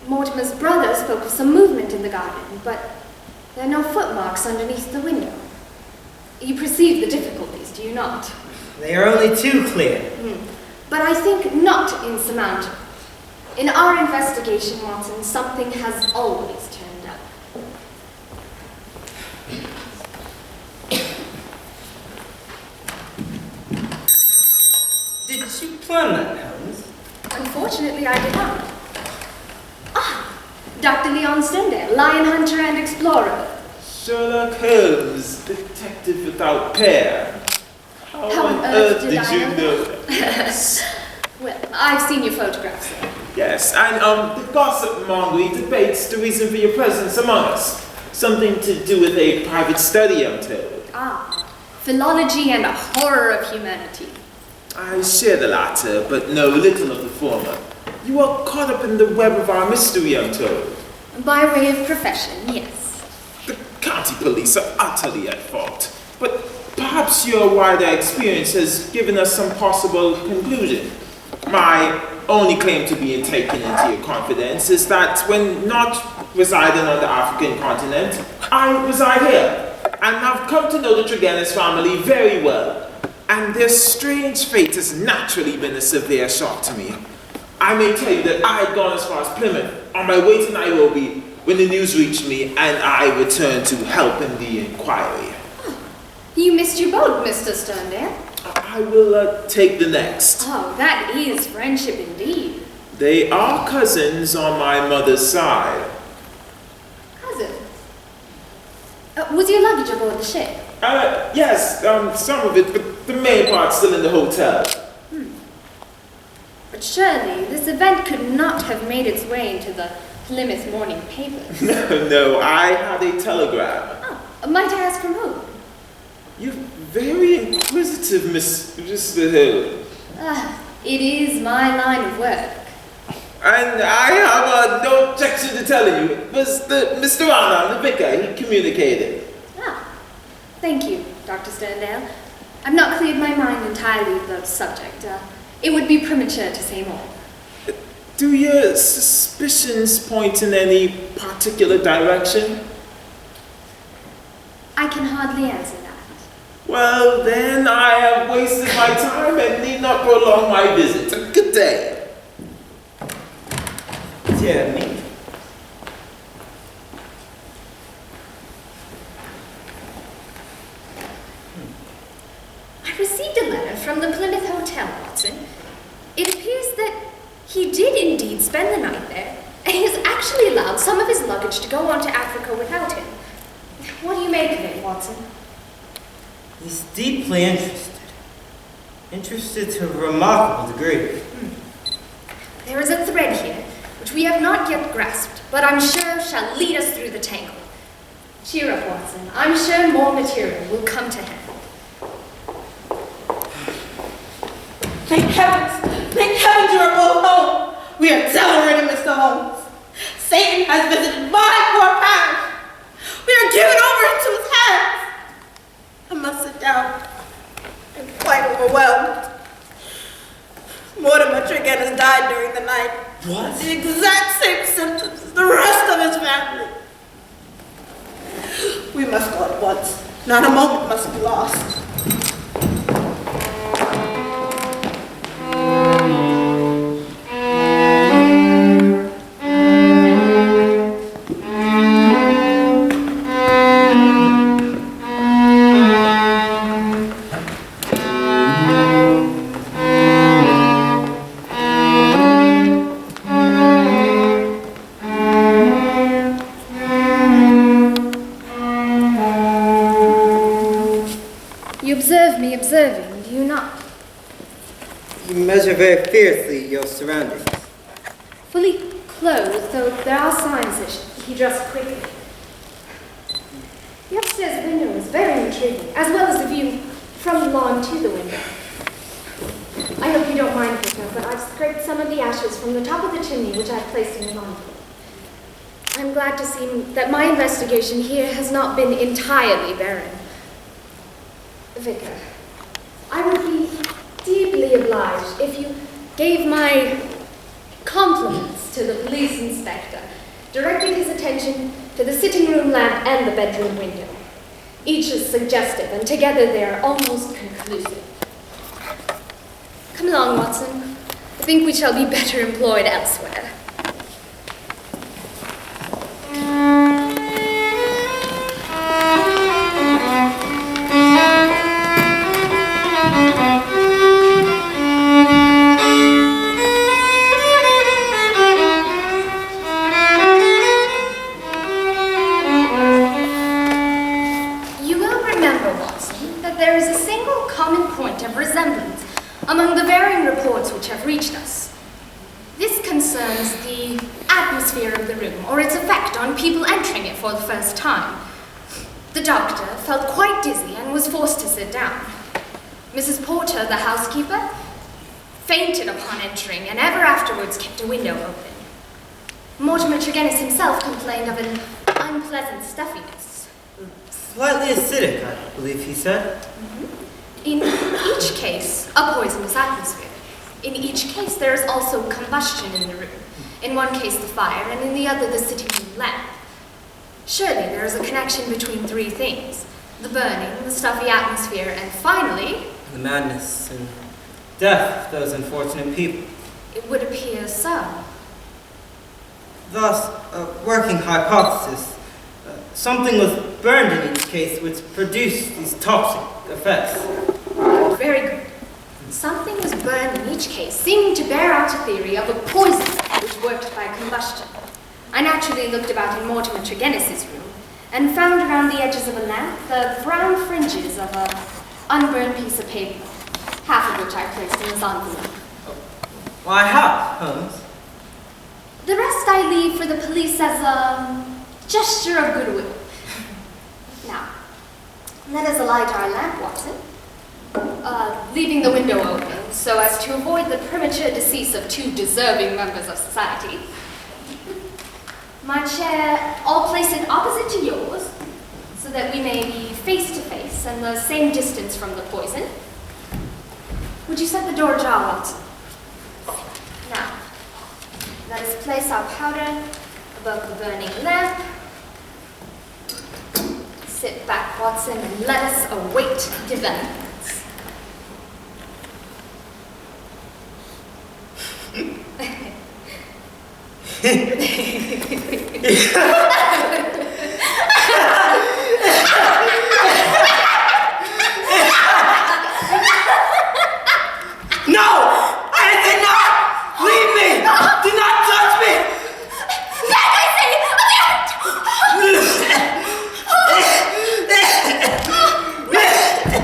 Mortimer's brother spoke of some movement in the garden, but there are no footmarks underneath the window. You perceive the difficulties, do you not? They are only too clear. But I think not insurmountable. In our investigation, Watson, something has always turned up. Did you plan that, Holmes? Unfortunately, I did not. Ah, Dr. Leon Stendhal, lion hunter and explorer. Sherlock Holmes, detective without pair. How on earth did you know that? Yes. Well, I've seen your photographs, sir. Yes, and the gossip mongering debates the reason for your presence among us. Something to do with a private study, I'm told. Ah, philology and a horror of humanity. I share the latter, but know little of the former. You are caught up in the web of our mystery, I'm told. By way of profession, yes. The county police are utterly at fault, but perhaps your wider experience has given us some possible conclusion. My only claim to being taken into your confidence is that when not residing on the African continent, I reside here, and have come to know the Tregennis family very well. And their strange fate has naturally been a severe shock to me. I may tell you that I had gone as far as Plymouth on my way to Nairobi when the news reached me and I returned to help in the inquiry. You missed your boat, Mr. Sterndale. I will take the next. Oh, that is friendship indeed. They are cousins on my mother's side. Cousin? Was your luggage aboard the ship? Yes, some of it, but the main part's still in the hotel. But surely this event could not have made its way into the Plymouth morning papers. No, I had a telegram. Oh, might I ask from whom? You're very inquisitive, Mr. Hill. It is my line of work. And I have no objection to telling you. It was Mr. Anna, the vicar, he communicated. Thank you, Dr. Sterndale. I've not cleared my mind entirely of the subject. It would be premature to say more. Do your suspicions point in any particular direction? I can hardly answer that. Well, then I have wasted my time and need not prolong my visit. Good day. Dear me. I received a letter from the Plymouth Hotel, Watson. It appears that he did indeed spend the night there, and he has actually allowed some of his luggage to go on to Africa without him. What do you make of it, Watson? He's deeply interested. Interested to a remarkable degree. There is a thread here, which we have not yet grasped, but I'm sure shall lead us through the tangle. Cheer up, Watson. I'm sure more material will come to hand. Thank heavens you are both home. We are celebrating, Mr. Holmes. Satan has visited my poor parish. We are given over into his hands. I must sit down. I'm quite overwhelmed. Mortimer Tregennis died during the night. What? The exact same symptoms as the rest of his family. We must go at once. Not a moment must be lost. measure very fiercely your surroundings. Fully clothed, though there are signs that he dressed quickly. The upstairs window is very intriguing, as well as the view from the lawn to the window. I hope you don't mind, Victor, but I've scraped some of the ashes from the top of the chimney, which I've placed in an envelope. I'm glad to see that my investigation here has not been entirely barren. Vicar, I would be deeply obliged if you gave my compliments to the police inspector, directing his attention to the sitting room lamp and the bedroom window. Each is suggestive, and together they are almost conclusive. Come along, Watson. I think we shall be better employed elsewhere. You will remember, Watson, that there is a single common point of resemblance among the varying reports which have reached us. This concerns the atmosphere of the room, or its effect on people entering it for the first time. The doctor felt quite dizzy and was forced to sit down. Mrs. Porter, the housekeeper, fainted upon entering and ever afterwards kept a window open. Mortimer Tregennis himself complained of an unpleasant stuffiness. Slightly acidic, I believe he said. In each case, a poisonous atmosphere. In each case, there is also combustion in the room. In one case, the fire, and in the other, the sitting room lamp. Surely there is a connection between three things: the burning, the stuffy atmosphere, and finally, The madness and death of those unfortunate people. it would appear so. Thus, a working hypothesis. Something was burned in each case which produced these toxic effects. Very good. Something was burned in each case, seeming to bear out a theory of a poison which worked by combustion. I naturally looked about in Mortimer Tregennis' room and found around the edges of a lamp the brown fringes of an unburned piece of paper, half of which I placed in this envelope. Why, how, Holmes? The rest I leave for the police as a gesture of goodwill. Now, let us light our lamp, Watson, leaving the window open so as to avoid the premature decease of two deserving members of society. My chair, I'll place it opposite to yours so that we may be face to face and the same distance from the poison. Would you set the door ajar, Watson? Now, let us place our powder above the burning lamp. Sit back, Watson, and let us await developments. No! I did not! Leave me! Do not touch me! Back, I say!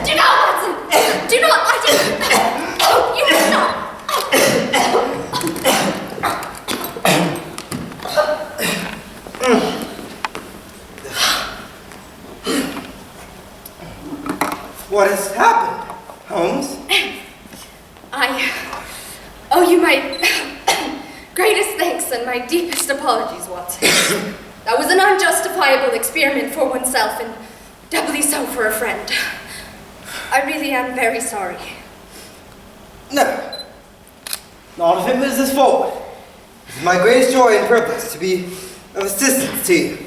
Do not, Watson! Do not light it! You must not! What has happened, Holmes? I owe you my greatest thanks and my deepest apologies, Watson. That was an unjustifiable experiment for oneself and doubly so for a friend. I really am very sorry. No. Not if it moves us forward. It is my greatest joy and purpose to be of assistance to you.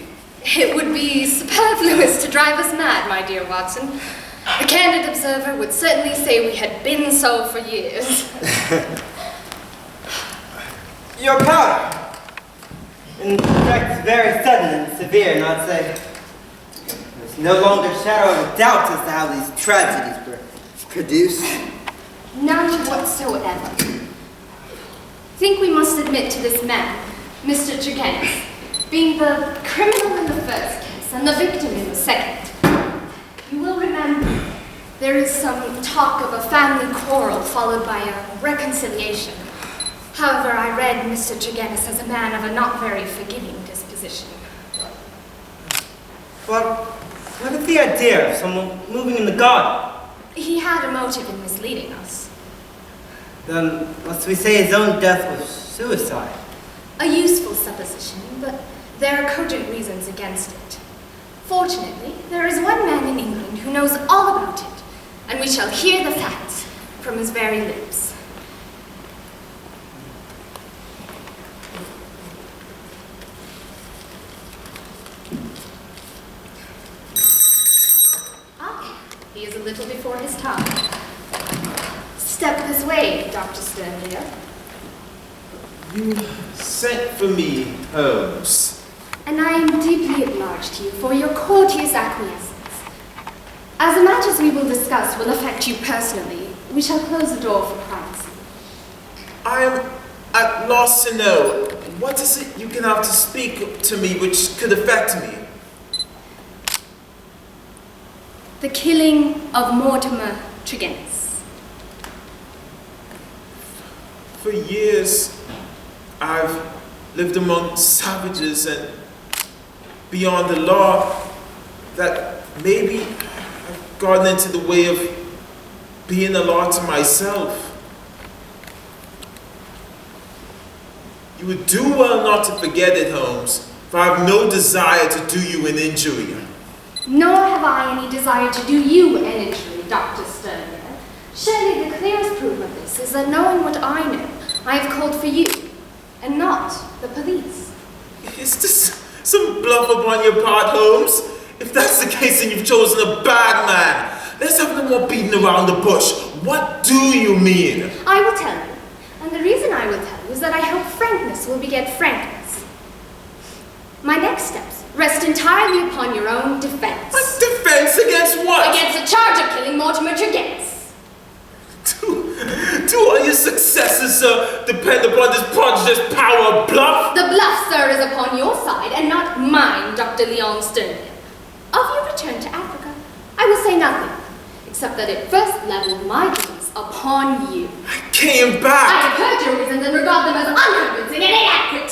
It would be superfluous to drive us mad, my dear Watson. A candid observer would certainly say we had been so for years. Your powder. In fact, very sudden and severe, and I'd say there's no longer shadow of a doubt as to how these tragedies were produced. None whatsoever. I think we must admit to this man, Mr. Tregennis, being the criminal in the first case and the victim in the second. You will remember There is some talk of a family quarrel followed by a reconciliation. However, I read Mr. Tregennis as a man of a not very forgiving disposition. Well, what is the idea of someone moving in the garden? He had a motive in misleading us. Then, must we say his own death was suicide? A useful supposition, but there are cogent reasons against it. Fortunately, there is one man in England who knows all about it, and we shall hear the facts from his very lips. Ah, he is a little before his time. Step this way, Dr. Sternlier. You sent for me, Holmes. And I am deeply obliged to you for your courteous acquiescence. As the matters we will discuss will affect you personally, we shall close the door for privacy. I am at loss to know, what is it you can have to speak to me which could affect me? The killing of Mortimer Tregennis. For years, I've lived among savages and beyond the law, that maybe I've gotten into the way of being a law to myself. You would do well not to forget it, Holmes, for I have no desire to do you an injury. Nor have I any desire to do you an injury, Dr. Sternlier. Surely the clearest proof of this is that knowing what I know, I have called for you, and not the police. Is this some bluff upon your part, Holmes? If that's the case, then you've chosen a bad man. Let's have no more beating around the bush. What do you mean? I will tell you. And the reason I will tell you is that I hope frankness will beget frankness. My next steps rest entirely upon your own defense. What defense against what? Against the charge of killing Mortimer Tregennis. Do all your successes, sir, depend upon this prodigious power of bluff? The bluff, sir, is upon your side and not mine, Dr. Leon Sternlier. Of your return to Africa, I will say nothing, except that it first leveled my gaze upon you. I came back! I have heard your reasons and regard them as unconvincing and inadequate.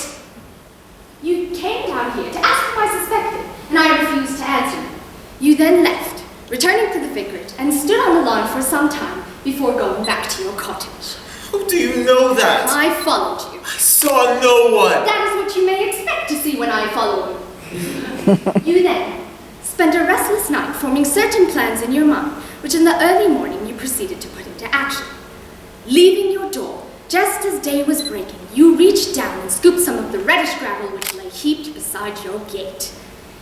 You came down here to ask if I suspected, and I refused to answer you. You then left, returning to the vicarage, and stood on the lawn for some time before going back to your cottage. How do you know that? I followed you. I saw no one. That is what you may expect to see when I follow you. You then spent a restless night forming certain plans in your mind, which in the early morning you proceeded to put into action. Leaving your door, just as day was breaking, you reached down and scooped some of the reddish gravel which lay heaped beside your gate.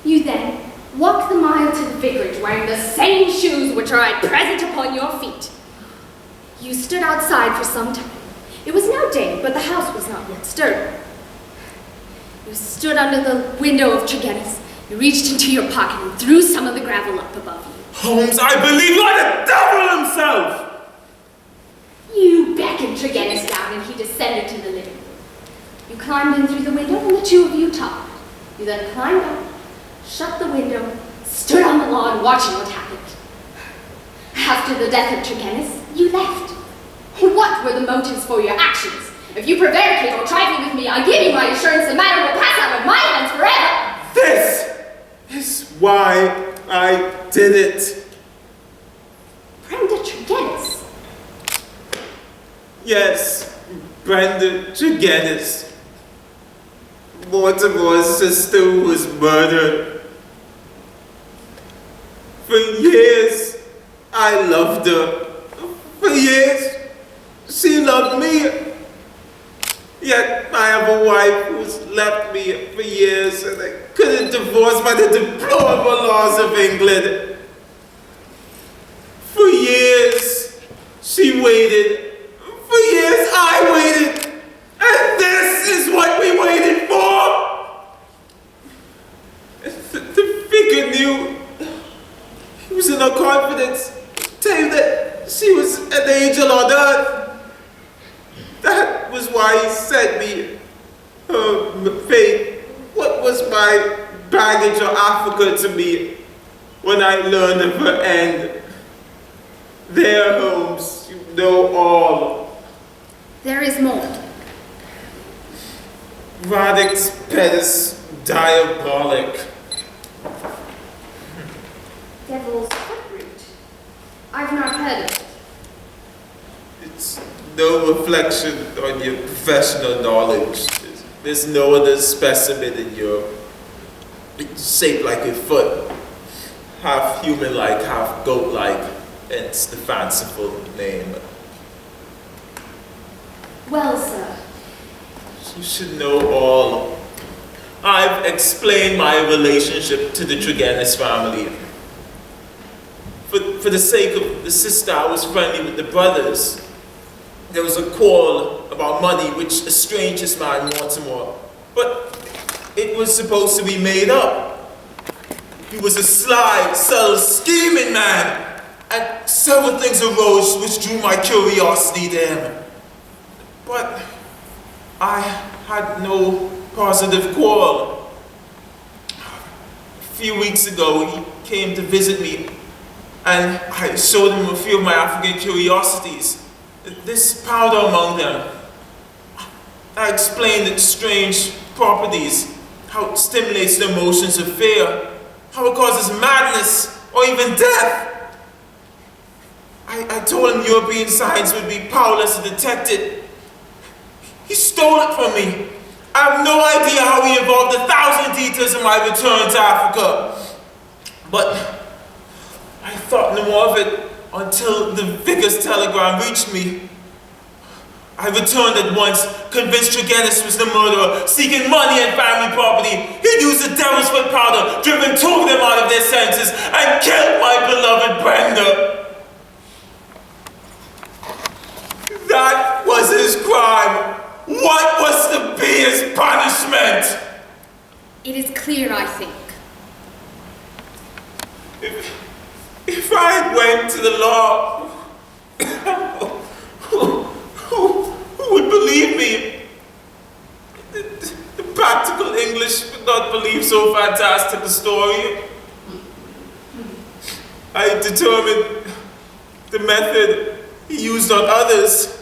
You then walked the mile to the vicarage wearing the same shoes which are at present upon your feet. You stood outside for some time. It was now day, but the house was not yet stirred. You stood under the window of Tregennis. You reached into your pocket and threw some of the gravel up above you. Holmes, I believe you are the devil himself! You beckoned Tregennis down and he descended to the living room. You climbed in through the window and the two of you talked. You then climbed up, shut the window, stood on the lawn watching what happened. After the death of Tregennis, you left. What were the motives for your actions? If you prevaricate or trifle with me, I give you my assurance the matter will pass out of my hands forever. This is why I did it. Brenda Tregennis. Yes, Brenda Tregennis. Mortimer's sister who was murdered. For years, I loved her. For years, she loved me. Yet I have a wife who's left me for years and I couldn't divorce by the deplorable laws of England. For years, she waited. For years, I waited. And this is what we waited for. The vicar knew. He was in her confidence. Tell you that she was an angel on earth. That was why he sent me her fate. What was my baggage of Africa to me when I learned of her end? There, Holmes, you know all. There is more. Radix pedis diabolic. Devil's foot. I've not heard of it. It's no reflection on your professional knowledge. There's no other specimen in Europe. It's shaped like a foot. Half human-like, half goat-like. Hence the fanciful name. Well, sir. You should know all. I've explained my relationship to the Tregennis family. For the sake of the sister, I was friendly with the brothers. There was a quarrel about money which estranged this man Mortimer, but it was supposed to be made up. He was a sly, subtle, scheming man, and several things arose which drew my curiosity to him. But I had no positive quarrel. A few weeks ago, he came to visit me, and I showed him a few of my African curiosities. This powder among them. I explained its strange properties, how it stimulates the emotions of fear, how it causes madness or even death. I told him European science would be powerless to detect it. He stole it from me. I have no idea how he evolved 1,000 details in my return to Africa. But I thought no more of it until the vicar's telegram reached me. I returned at once, convinced Tregennis was the murderer, seeking money and family property. He used the devil's foot powder, driven two of them out of their senses, and killed my beloved Brenda. That was his crime. What was to be his punishment? It is clear, I think. If I went to the law, who would believe me? The practical English would not believe so fantastic a story. I determined the method he used on others,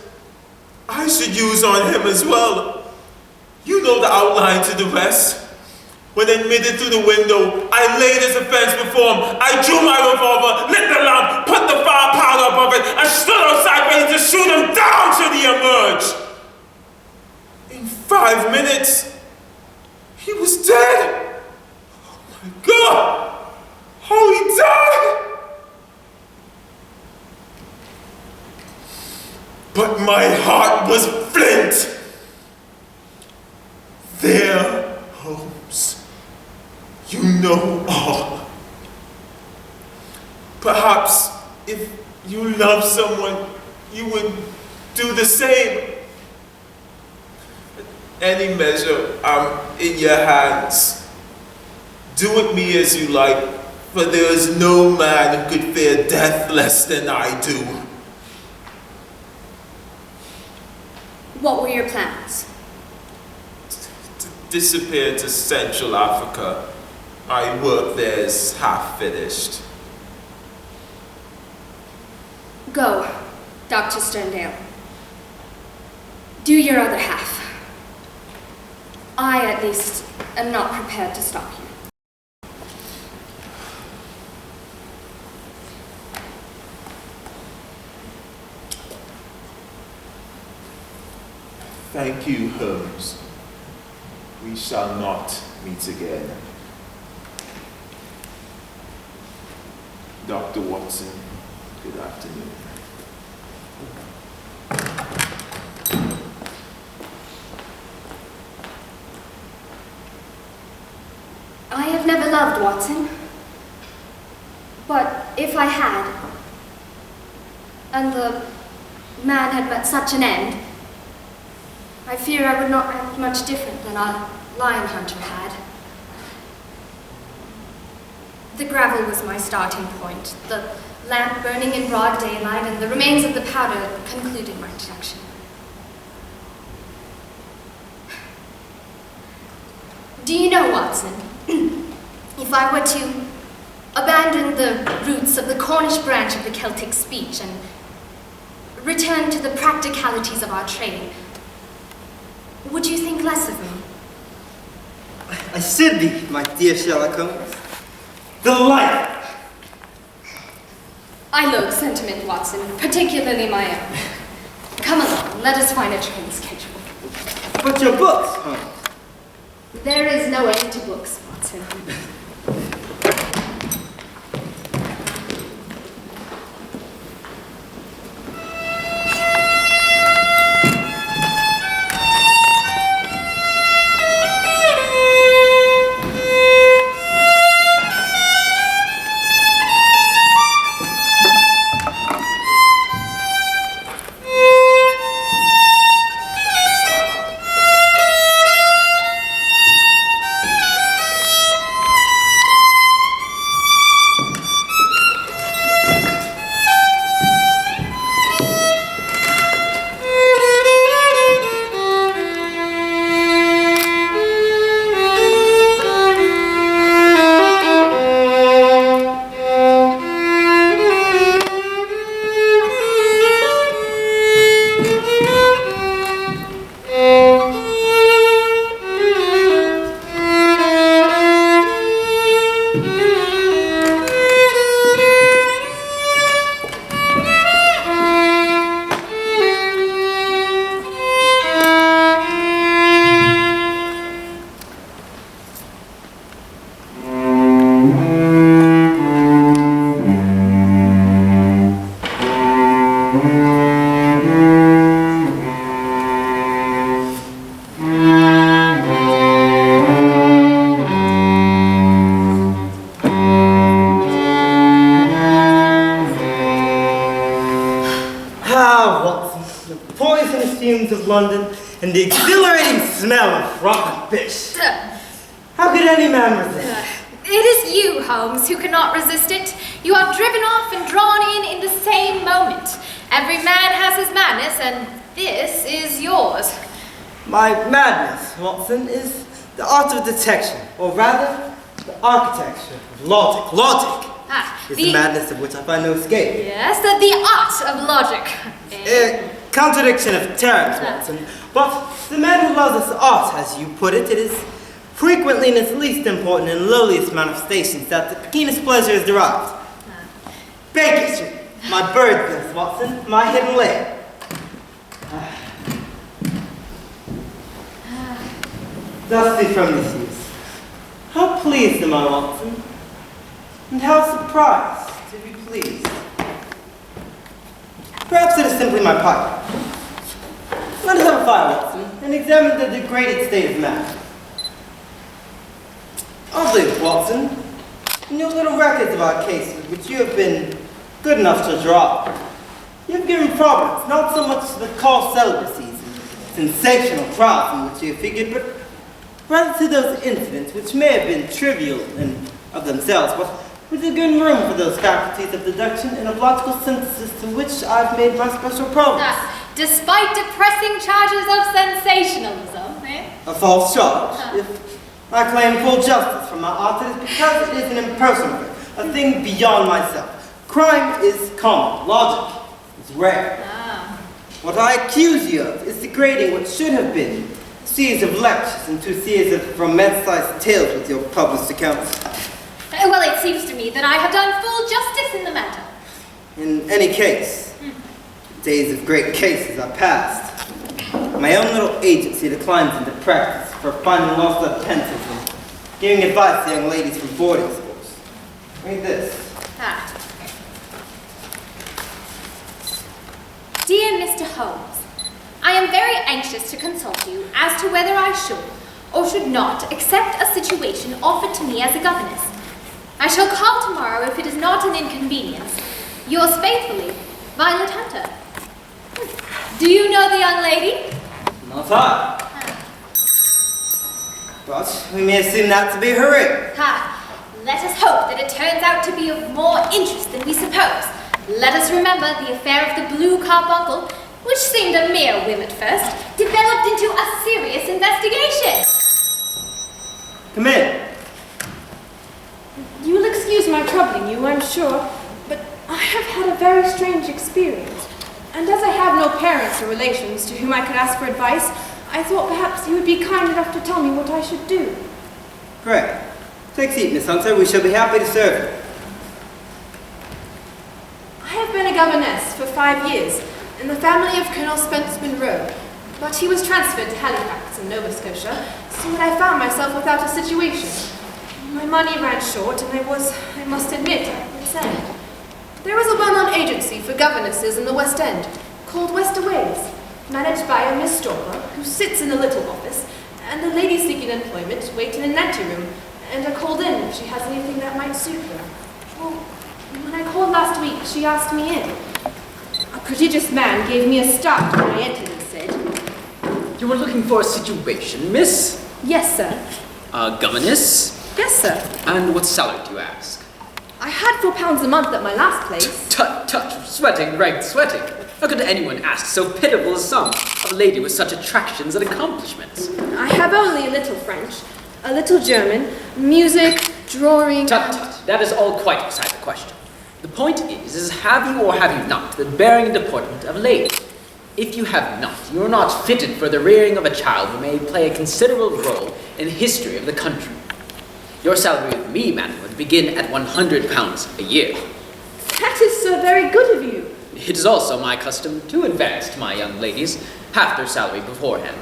I should use on him as well. You know the outline to the rest. When admitted through the window, I laid his offense before him. I drew my revolver, lit the lamp, put the firepower above it, and stood outside ready to shoot him down should he emerge. In 5 minutes, he was dead. Oh my God, how he died. But my heart was flint. There, Holmes, you know all. Perhaps if you love someone, you would do the same. Any measure, I'm in your hands. Do with me as you like, for there is no man who could fear death less than I do. What were your plans? To disappear to Central Africa. My work there is half finished. Go, Dr. Sterndale. Do your other half. I, at least, am not prepared to stop you. Thank you, Holmes. We shall not meet again. Dr. Watson, good afternoon. I have never loved Watson. But if I had, and the man had met such an end, I fear I would not act much different than our lion hunter had. The gravel was my starting point, the lamp burning in broad daylight, and the remains of the powder concluded my deduction. Do you know, Watson, if I were to abandon the roots of the Cornish branch of the Celtic speech and return to the practicalities of our trade, would you think less of me? I should be, my dear Sherlock Holmes. Delighted. I loathe sentiment, Watson, particularly my own. Come along, let us find a train schedule. But your books, Holmes. There is no end to books, Watson. London and the exhilarating smell of rotten fish. How could any man resist? It is you, Holmes, who cannot resist it. You are driven off and drawn in the same moment. Every man has his madness, and this is yours. My madness, Watson, is the art of detection, or rather, the architecture of logic. Logic is the madness of which I find no escape. Yes, the art of logic. Contradiction of terms, Watson. But the man who loves this art, as you put it, it is frequently in its least important and lowliest manifestations that the keenest pleasure is derived. Baker Street, my bird's nest, Watson, my hidden lair. Dusty from this use. How pleased am I, Watson? And how surprised to be pleased. Perhaps it is simply my pipe. Let us have a fire, Watson, and examine the degraded state of man. Oddly, Watson, in your little records of our cases, which you have been good enough to draw, you have given prominence not so much to the call celibacies and sensational trials in which you have figured, but rather to those incidents which may have been trivial and of themselves, but with a good room for those faculties of deduction and of logical synthesis to which I've made my special progress. Despite depressing charges of sensationalism, A false charge. If I claim full justice from my art, it is because it is an impersonal thing, a thing beyond myself. Crime is common, logic is rare. What I accuse you of is degrading what should have been a series of lectures into a series of romanticized tales with your published accounts. Well, it seems to me that I have done full justice in the matter. In any case, days of great cases are past. My own little agency declines into practice for finding lost appendices and giving advice to young ladies from boarding schools. Read this. Dear Mr. Holmes, I am very anxious to consult you as to whether I should or should not accept a situation offered to me as a governess. I shall call tomorrow if it is not an inconvenience. Yours faithfully, Violet Hunter. Do you know the young lady? Not I. But we may assume that to be her ring. Let us hope that it turns out to be of more interest than we suppose. Let us remember the affair of the blue carbuncle, which seemed a mere whim at first, developed into a serious investigation. Come in. You will excuse my trouble. sure, but I have had a very strange experience. And as I have no parents or relations to whom I could ask for advice, I thought perhaps you would be kind enough to tell me what I should do. Pray, take seat, Miss Hunter. We shall be happy to serve you. I have been a governess for 5 years in the family of Colonel Spence Monroe, but he was transferred to Halifax in Nova Scotia, so that I found myself without a situation. My money ran short, and I must admit, at wit's end. There was a well-known agency for governesses in the West End, called Westaways, managed by a Miss Stropper, who sits in the little office, and the ladies seeking employment wait in an anteroom, and are called in if she has anything that might suit them. Well, when I called last week, she asked me in. A prodigious man gave me a start when I entered and said, You were looking for a situation, miss? "Yes, sir." A governess? "Yes, sir. And what salary do you ask? I had £4 a month at my last place." Tut, tut, sweating, rank sweating. How could anyone ask so pitiful a sum of a lady with such attractions and accomplishments? "I have only a little French, a little German, music, drawing..." Tut, tut, that is all quite beside the question. The point is have you or have you not the bearing and deportment of a lady? If you have not, you are not fitted for the rearing of a child who may play a considerable role in the history of the country. Your salary with me, madam, would begin at £100 a year. "That is so very good of you." It is also my custom to advance to my young ladies half their salary beforehand,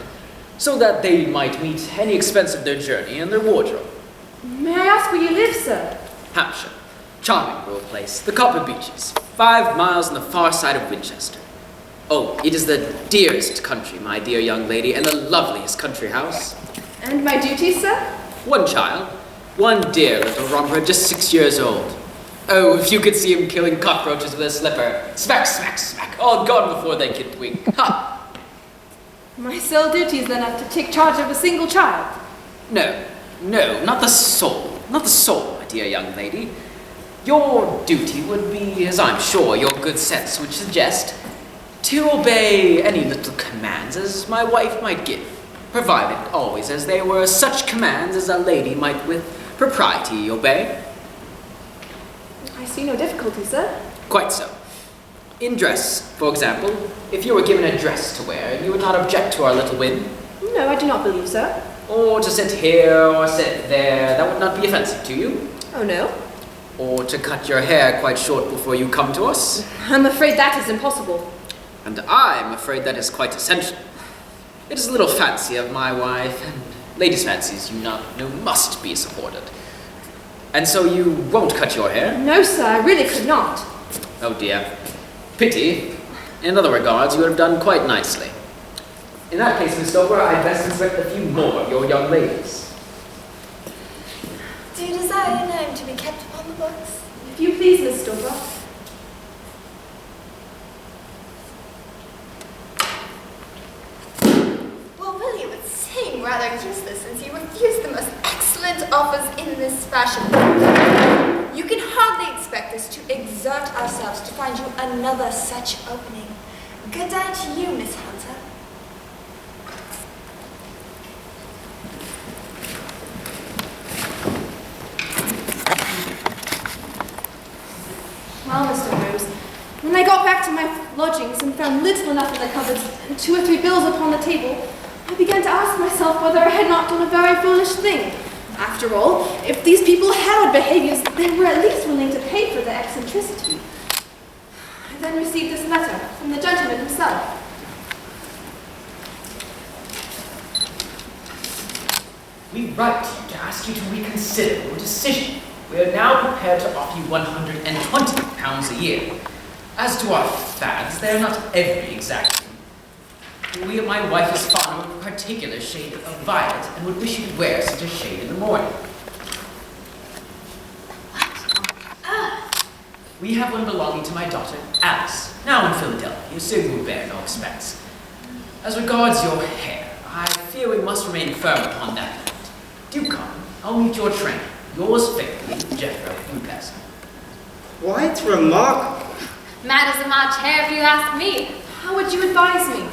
so that they might meet any expense of their journey and their wardrobe. "May I ask where you live, sir?" Hampshire. Charming rural place, the Copper Beaches, 5 miles on the far side of Winchester. Oh, it is the dearest country, my dear young lady, and the loveliest country house. "And my duties, sir?" One child, one dear little romper, just 6 years old. Oh, if you could see him killing cockroaches with a slipper. Smack, smack, smack, all gone before they could wink. Ha! "My sole duties then are to take charge of a single child." No, not the soul, my dear young lady. Your duty would be, as I'm sure your good sense would suggest, to obey any little commands as my wife might give, provided always as they were such commands as a lady might with propriety obey. "I see no difficulty, sir." Quite so. In dress, for example, if you were given a dress to wear, you would not object to our little whim? "No, I do not believe so." Or to sit here or sit there, that would not be offensive to you? "Oh, no." Or to cut your hair quite short before you come to us? "I'm afraid that is impossible." And I'm afraid that is quite essential. It is a little fancy of my wife, and ladies' fancies, you know, must be supported. And so you won't cut your hair? "No, sir, I really could not." Oh dear. Pity. In other regards, you would have done quite nicely. In that case, Miss Dover, I'd best inspect a few more of your young ladies. Do you desire your name to be kept upon the books? "If you please, Miss Stover." Well, really, it would seem rather useless since you refused the most excellent offers in this fashion. You can hardly expect us to exert ourselves to find you another such opening. Good day to you, Miss Hunter. Well, Mr. Holmes, when I got back to my lodgings and found little enough in the cupboards and 2 or 3 bills upon the table, I began to ask myself whether I had not done a very foolish thing. After all, if these people had odd behaviors, they were at least willing to pay for their eccentricity. I then received this letter from the gentleman himself. We write to you to ask you to reconsider your decision. We are now prepared to offer you £120 a year. As to our fads, they are not every exact. My wife is fond of a particular shade of violet and would wish you to wear such a shade in the morning. We have one belonging to my daughter, Alice, now in Philadelphia, so you will bear no expense. As regards your hair, I fear we must remain firm upon that point. Do come, I'll meet your train. Yours faithfully, Jethro Lucas. Quite remarkable. Mad as a March hare, if you ask me. How would you advise me?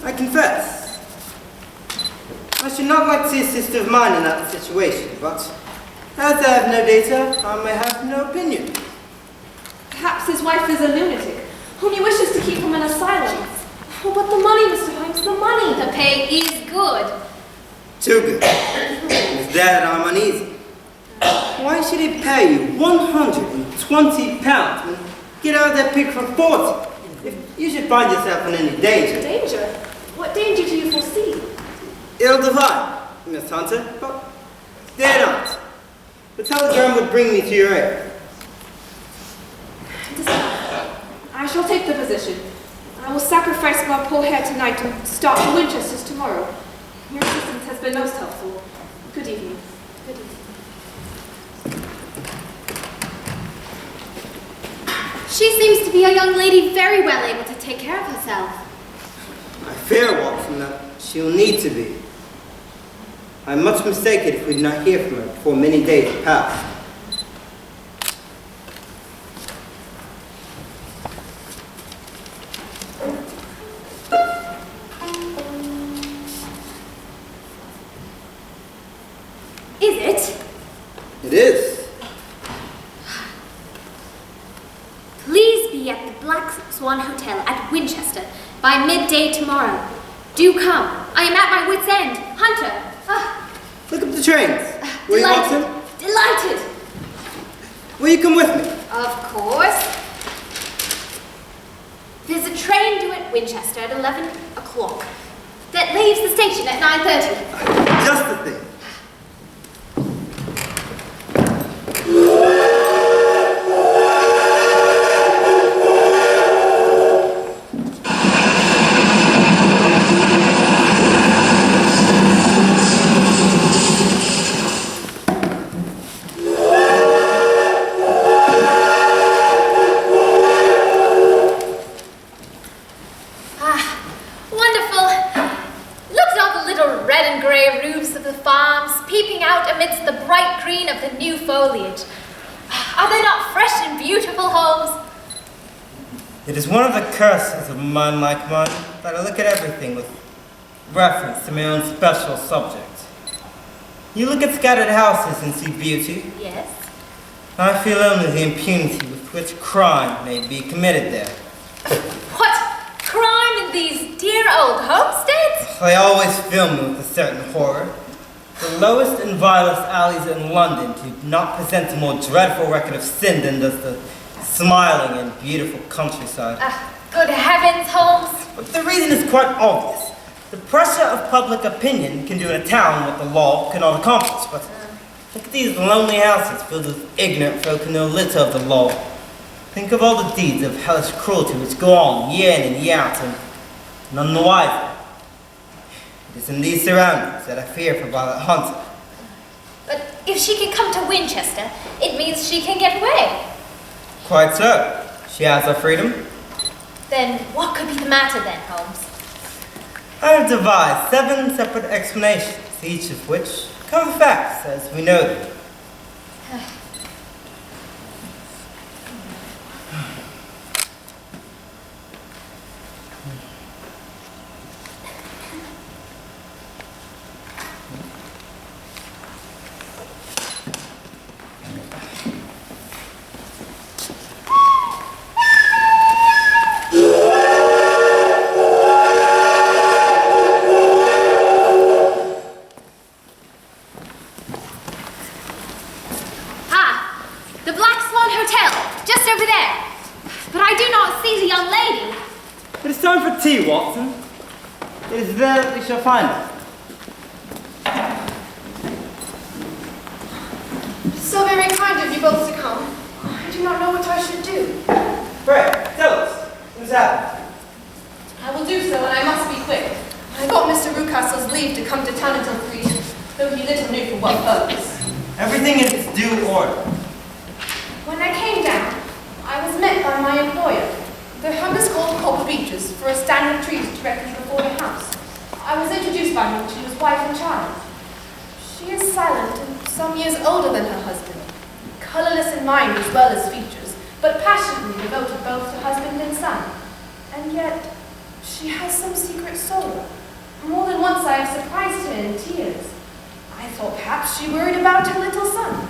I confess, I should not like to see a sister of mine in that situation, but As I have no data, I may have no opinion. Perhaps his wife is a lunatic, whom he wishes to keep from an asylum. Oh, but the money, Mr. Holmes, the money! The pay is good. Too good. With that, I'm uneasy. Why should he pay you £120 and get out of that pig for 40? If you should find yourself in any danger. Danger? What danger do you foresee? Ill-defined, Miss Hunter, but dare not. The telegram would bring me to your aid. I shall take the position. I will sacrifice my poor hair tonight and start for Winchester's tomorrow. Your assistance has been most helpful. Good evening. Good evening. She seems to be a young lady very well able to take care of herself. I fear, Watson, that she'll need to be. I'm much mistaken if we do not hear from her before many days have passed. Is it? It is. Please be at the Black Swan Hotel at Winchester by midday tomorrow. Do come. I am at my wit's end. Hunter. Look up the trains. Will you, Watson? Delighted. Will you come with me? Of course. There's a train due at Winchester at 11 o'clock that leaves the station at 9:30. Just the thing. Wonderful. Look at all the little red and grey roofs of the farms peeping out amidst the bright green of the new foliage. Are they not fresh and beautiful homes? It is one of the curses of a mind like mine that I look at everything with reference to my own special subject. You look at scattered houses and see beauty. Yes. I feel only the impunity with which crime may be committed there. What? Crime in these dear old homesteads? They always fill me with a certain horror. The lowest and vilest alleys in London do not present a more dreadful record of sin than does the smiling and beautiful countryside. Good heavens, Holmes. But the reason is quite obvious. The pressure of public opinion can do in a town what the law cannot accomplish. But look at these lonely houses filled with ignorant folk who know little of the law. Think of all the deeds of hellish cruelty which go on year in and year out, and none the wiser. It is in these surroundings that I fear for Violet Hunter. But if she can come to Winchester, it means she can get away. Quite so. She has her freedom. Then what could be the matter then, Holmes? I have devised 7 separate explanations, each of which cover facts as we know them. The Black Swan Hotel, just over there. But I do not see the young lady. It is time for tea, Watson. It is there that we shall find her. So very kind of you both to come. I do not know what I should do. Pray, tell us. What's happened? I will do so, and I must be quick. I got Mr. Rucastle's leave to come to town until 3, though he little knew for what purpose. Everything in its due order. When I came down, I was met by my employer. The home is called Cobb Beaches, for a stand of trees directly before the house. I was introduced by him to his wife and child. She is silent and some years older than her husband, colorless in mind as well as features, but passionately devoted both to husband and son. And yet, she has some secret sorrow. More than once I have surprised her in tears. I thought perhaps she worried about her little son,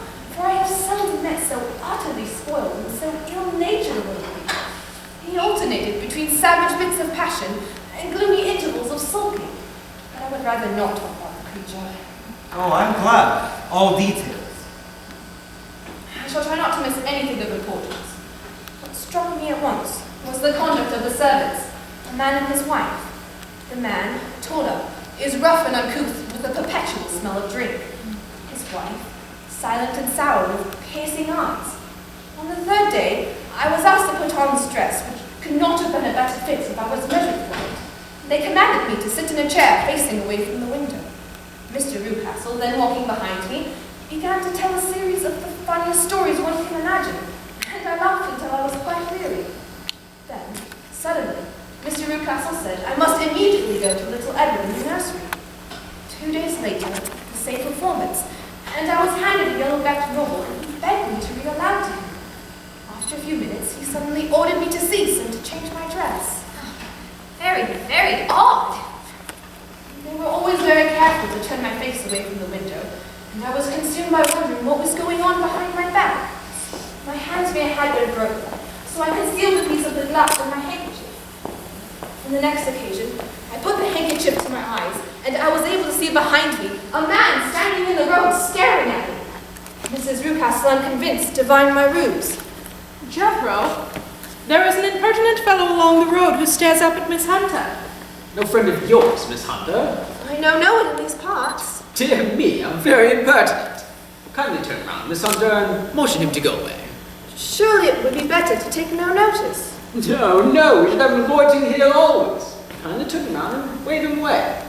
alternated between savage bits of passion and gloomy intervals of sulking. But I would rather not talk about the creature. Oh, I'm glad. All details. I shall try not to miss anything of importance. What struck me at once was the conduct of the servants, a man and his wife. The man, taller, is rough and uncouth with a perpetual smell of drink. His wife, silent and sour with piercing eyes. On the third day, I was asked to put on this dress, which could not have been a better fit if I was measured for it. They commanded me to sit in a chair facing away from the window. Mr. Rucastle, then walking behind me, began to tell a series of the funniest stories one can imagine, and I laughed until I was quite weary. Then, suddenly, Mr. Rucastle said I must immediately go to little Edward in the nursery. 2 days later, the same performance, and I was handed a yellow-backed novel and he begged me to read aloud to him. After a few minutes, he suddenly ordered me to cease and to change my dress. Very, very odd. They were always very careful to turn my face away from the window, and I was consumed by wondering what was going on behind my back. My hands may have been broken, so I concealed the piece of the glass in my handkerchief. On the next occasion, I put the handkerchief to my eyes, and I was able to see behind me a man standing in the road staring at me. Mrs. Rucastle, I'm convinced, divined my ruse. Jethro, there is an impertinent fellow along the road who stares up at Miss Hunter. No friend of yours, Miss Hunter. I know no one in these parts. Dear me, I'm very impertinent. Kindly turn around, Miss Hunter, and motion him to go away. Surely it would be better to take no notice. No, we should have him loitering here always. Kindly turn around and wave him away.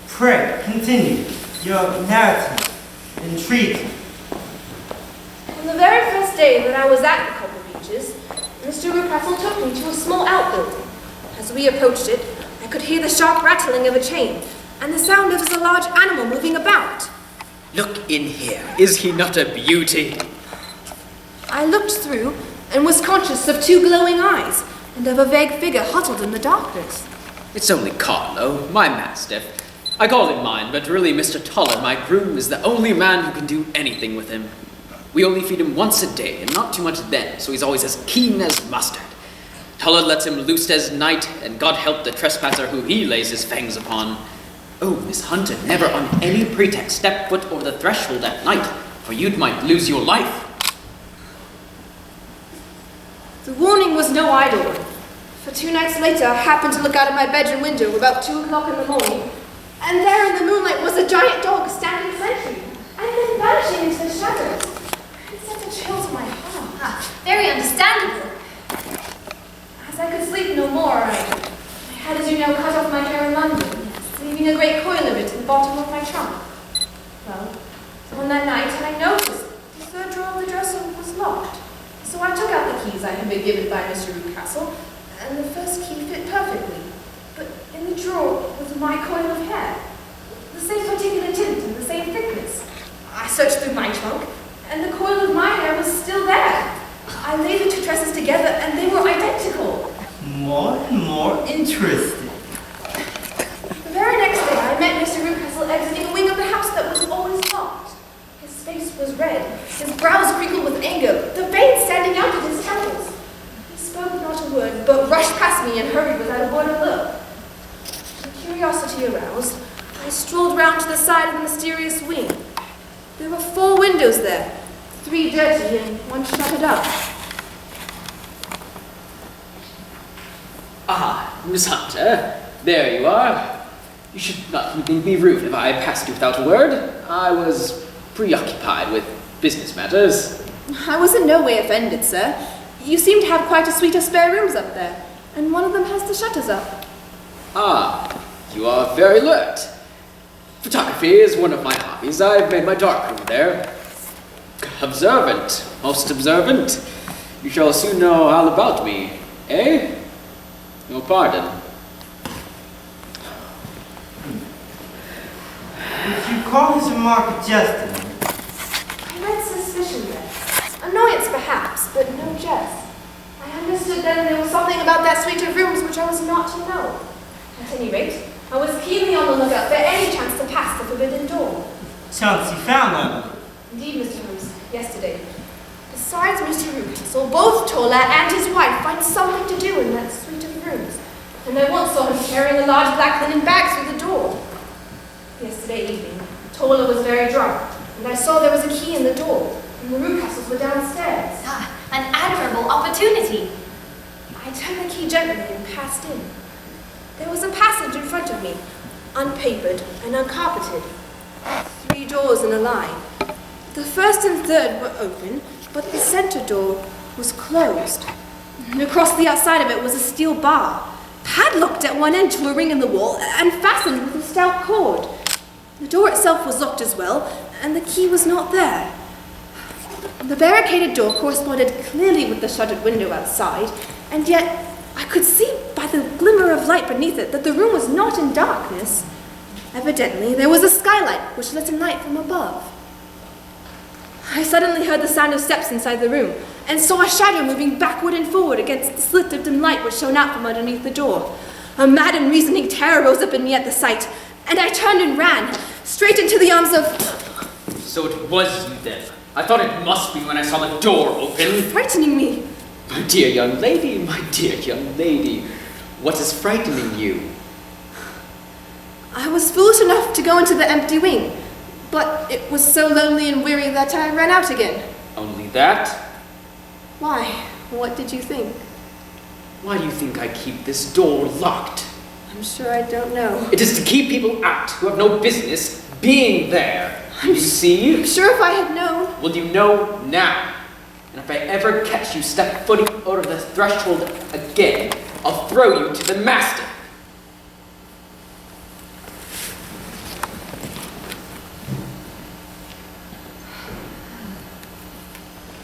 Pray, continue. Your narrative. Intriguing. On the very first day that I was at the Copper Beeches, Mr. Rucastle took me to a small outbuilding. As we approached it, I could hear the sharp rattling of a chain and the sound of a large animal moving about. Look in here. Is he not a beauty? I looked through and was conscious of 2 glowing eyes and of a vague figure huddled in the darkness. It's only Carlo, my mastiff. I call him mine, but really Mr. Toller, my groom, is the only man who can do anything with him. We only feed him once a day, and not too much then, so he's always as keen as mustard. Toller lets him loose as night, and God help the trespasser who he lays his fangs upon. Oh, Miss Hunter, never on any pretext step foot over the threshold at night, for you might lose your life. The warning was no idle one, for 2 nights later I happened to look out of my bedroom window about 2 o'clock in the morning, and there in the moonlight was a giant dog standing sentry, and then vanishing into the shadows. It sent a chill to my heart. Very understandable. As I could sleep no more, I had, as you know, cut off my hair in London, leaving a great coil of it in the bottom of my trunk. Well, on that night I noticed the 3rd drawer of the dresser was locked, so I took out the keys I had been given by Mr. Rucastle, and the first key fit perfectly. But in the drawer was my coil of hair, the same particular tint and the same thickness. I searched through my trunk, and the coil of my hair was still there. I laid the 2 dresses together, and they were identical. More and more interesting. The very next day, I met Mr. Rucastle exiting a wing of the house that was always locked. His face was red, his brows crinkled with anger, the veins standing out at his temples. He spoke not a word, but rushed past me and hurried without a word or look. Curiosity aroused, I strolled round to the side of the mysterious wing. There were 4 windows there, 3 dirty and 1 shuttered up. Ah, Miss Hunter, there you are. You should not think me rude if I passed you without a word. I was preoccupied with business matters. I was in no way offended, sir. You seem to have quite a suite of spare rooms up there, and one of them has the shutters up. Ah, you are very alert. Photography is one of my hobbies. I've made my darkroom there. Observant, most observant. You shall soon know all about me, eh? Your pardon. Would you call his remark jesting? I read suspicion there. Annoyance, perhaps, but no jest. I understood then there was something about that suite of rooms which I was not to know. At any rate, I was keenly on the lookout for any chance to pass the forbidden door. Chance you found, Emily. Indeed, Mr. Holmes, yesterday. Besides Mr. Rucastle, both Tola and his wife find something to do in that suite of rooms. And I once saw him carrying a large black linen bag through the door. Yesterday evening, Tola was very drunk, and I saw there was a key in the door, and the Rucastles were downstairs. Ah, an admirable opportunity. I turned the key gently and passed in. There was a passage in front of me, unpapered and uncarpeted. 3 doors in a line. The first and third were open, but the center door was closed. And across the outside of it was a steel bar, padlocked at one end to a ring in the wall and fastened with a stout cord. The door itself was locked as well, and the key was not there. The barricaded door corresponded clearly with the shuttered window outside, and yet I could see by the glimmer of light beneath it that the room was not in darkness. Evidently, there was a skylight which let in light from above. I suddenly heard the sound of steps inside the room, and saw a shadow moving backward and forward against the slit of dim light which shone out from underneath the door. A mad and reasoning terror rose up in me at the sight, and I turned and ran, straight into the arms of... So it was you then. I thought it must be when I saw the door open. Frightening me. My dear young lady, my dear young lady, what is frightening you? I was foolish enough to go into the empty wing, but it was so lonely and weary that I ran out again. Only that? Why? What did you think? Why do you think I keep this door locked? I'm sure I don't know. It is to keep people out who have no business being there. You see? I'm sure if I had known. Well, you know now. And if I ever catch you step footing over the threshold again, I'll throw you to the mastiff.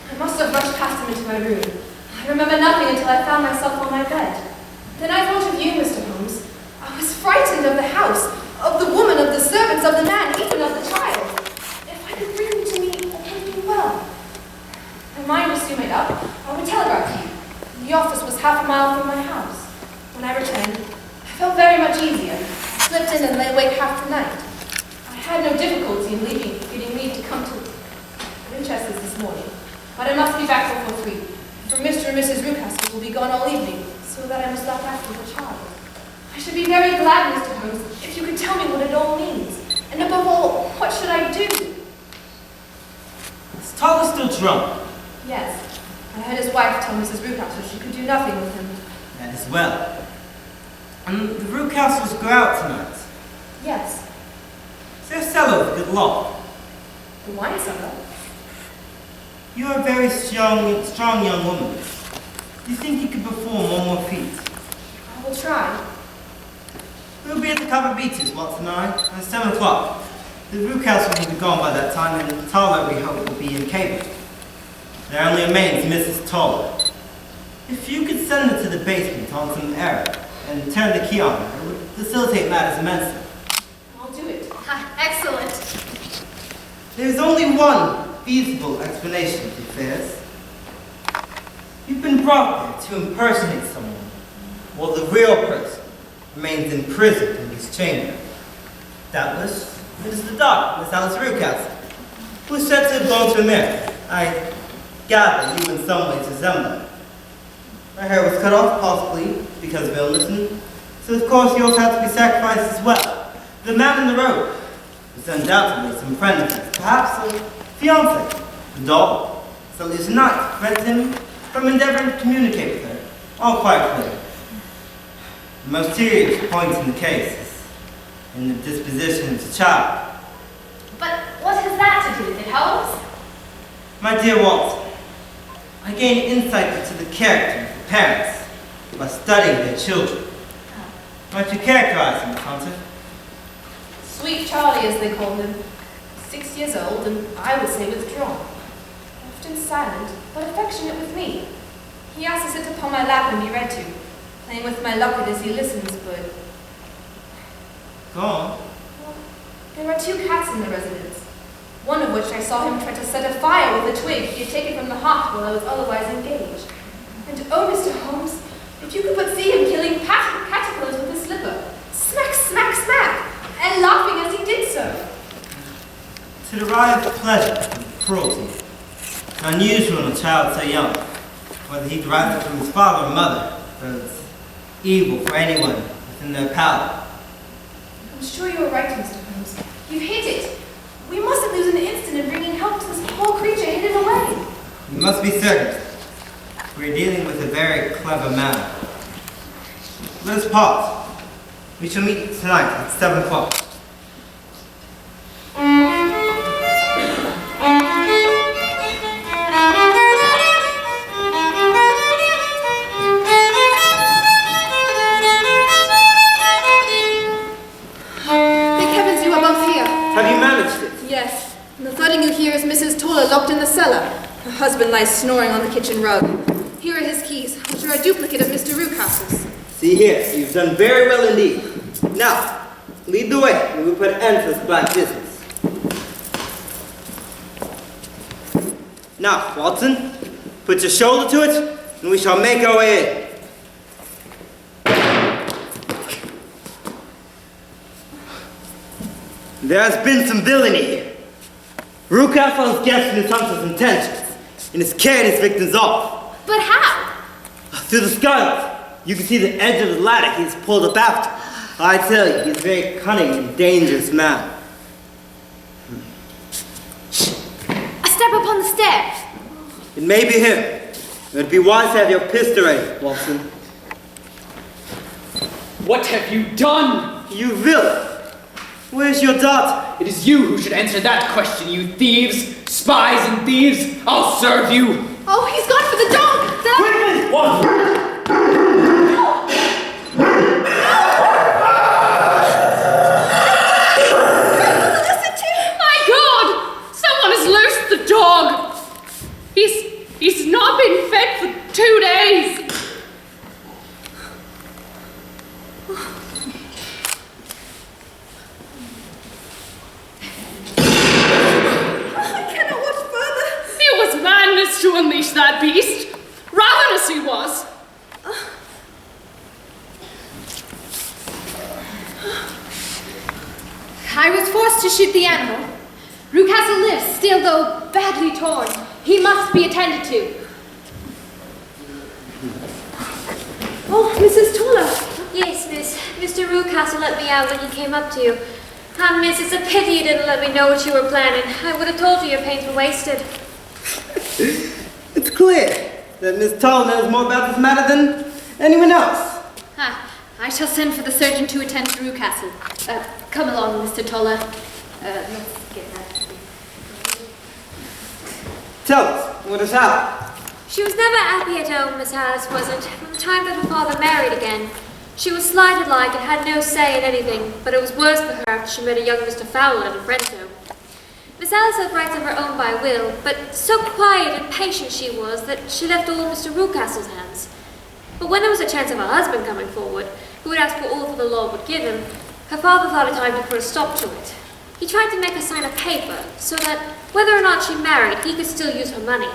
I must have rushed past him into my room. I remember nothing until I found myself on my bed. Then I thought of you, Mr. Holmes. I was frightened of the house, of the woman, of the servants, of the man, even of the child. If I could bring you to me, it would be well. My mind was soon made up. I would telegraph to you. The office was half a mile from my house. When I returned, I felt very much easier. I slipped in and lay awake half the night. I had no difficulty in getting leave to come to Winchester's this morning. But I must be back before 3, for Mr. and Mrs. Rucastle will be gone all evening, so that I must look after the child. I should be very glad, Mr. Holmes, if you could tell me what it all means. And above all, what should I do? Is Tyler still drunk? Yes. I heard his wife tell Mrs. Rucastle she could do nothing with him. That is well. And the Rucastles go out tonight. Yes. Is their cellar with a good lock? The wine cellar? You are a very strong young woman. Do you think you could perform one more feat? I will try. We'll be at the Cover Beaches, Watson and I, at 7 o'clock. The Rucastles will be gone by that time, and Tyler, we hope, will be in Cambridge. There only remains Mrs. Toller. If you could send her to the basement on some errand and turn the key on her, it would facilitate matters immensely. I'll do it. Excellent. There's only one feasible explanation to this. You've been brought there to impersonate someone, while the real person remains imprisoned in his chamber. Doubtless, it is the doctor, Miss Alice Rucastle, who is said to have gone to America. I gather you in some ways resemble her. Her hair was cut off, possibly because of illness, and so of course yours had to be sacrificed as well. The man in the road was undoubtedly some friend of his, perhaps a fiancé. The dog, so there's not to prevent him from endeavoring to communicate with her. All quite clear. The most serious point in the case is in the disposition of the child. But what has that to do with it, Holmes? My dear Watson, I gain insight into the character of the parents by studying their children. Might you characterize him, Hunter? Sweet Charlie, as they call him. 6 years old, and I would say withdrawn. Often silent, but affectionate with me. He asks to sit upon my lap and be read to, playing with my locket as he listens, but... Go on. Well, there are 2 cats in the residence, one of which I saw him try to set a fire with a twig he had taken from the hearth while I was otherwise engaged. And oh, Mr. Holmes, if you could but see him killing caterpillars with his slipper. Smack, smack, smack! And laughing as he did so. To derive pleasure from cruelty, I unusual in a child so young. Whether he derives it from his father or mother, but it's evil for anyone within their power. I'm sure you're right, Mr. Holmes. You hit it. We mustn't lose an instant in bringing help to this poor creature hidden away. You must be certain. We're dealing with a very clever man. Let us pause. We shall meet tonight at 7 o'clock. Thank heavens you are both here. Have you managed it? Yes. And the thudding you hear is Mrs. Toller locked in the cellar. Her husband lies snoring on the kitchen rug. Here are his keys, which are a duplicate of Mr. Rucastle's. See here, you've done very well indeed. Now, lead the way, and we'll put an end to this black business. Now, Watson, put your shoulder to it, and we shall make our way in. There has been some villainy here. Rucastle has guessed Miss Hunter's intentions, and has carried his victims off. But how? Through the skylight. You can see the edge of the ladder he's pulled up after. I tell you, he's a very cunning and dangerous man. A step upon the stairs. It may be him. It would be wise to have your pistol ready, Watson. What have you done? You villain! Where's your daughter? It is you who should answer that question, you thieves, spies and thieves. I'll serve you. Oh, he's gone for the dog! Quickly! Watson! My God! Someone has loosed the dog! He's not been fed for 2 days! I cannot watch further. It was madness to unleash that beast. Ravenous he was. I was forced to shoot the animal. Rucastle lives, still though badly torn. He must be attended to. Oh, Mrs. Toller. Yes, miss. Mr. Rucastle let me out when he came up to you. And miss, it's a pity you didn't let me know what you were planning. I would have told you your pains were wasted. It's clear that Miss Toll knows more about this matter than anyone else. I shall send for the surgeon to attend to Rucastle. Come along, Mr. Toller. Let's get that. Tell us, what has happened? She was never happy at home, Miss Alice wasn't. From the time that her father married again. She was slighted like and had no say in anything, but it was worse for her after she met a young Mr. Fowler at a friend's home. Miss Alice had rights of her own by will, but so quiet and patient she was that she left all in Mr. Rucastle's hands. But when there was a chance of her husband coming forward, who would ask for all that the law would give him, her father thought it time to put a stop to it. He tried to make her sign a paper so that, whether or not she married, he could still use her money.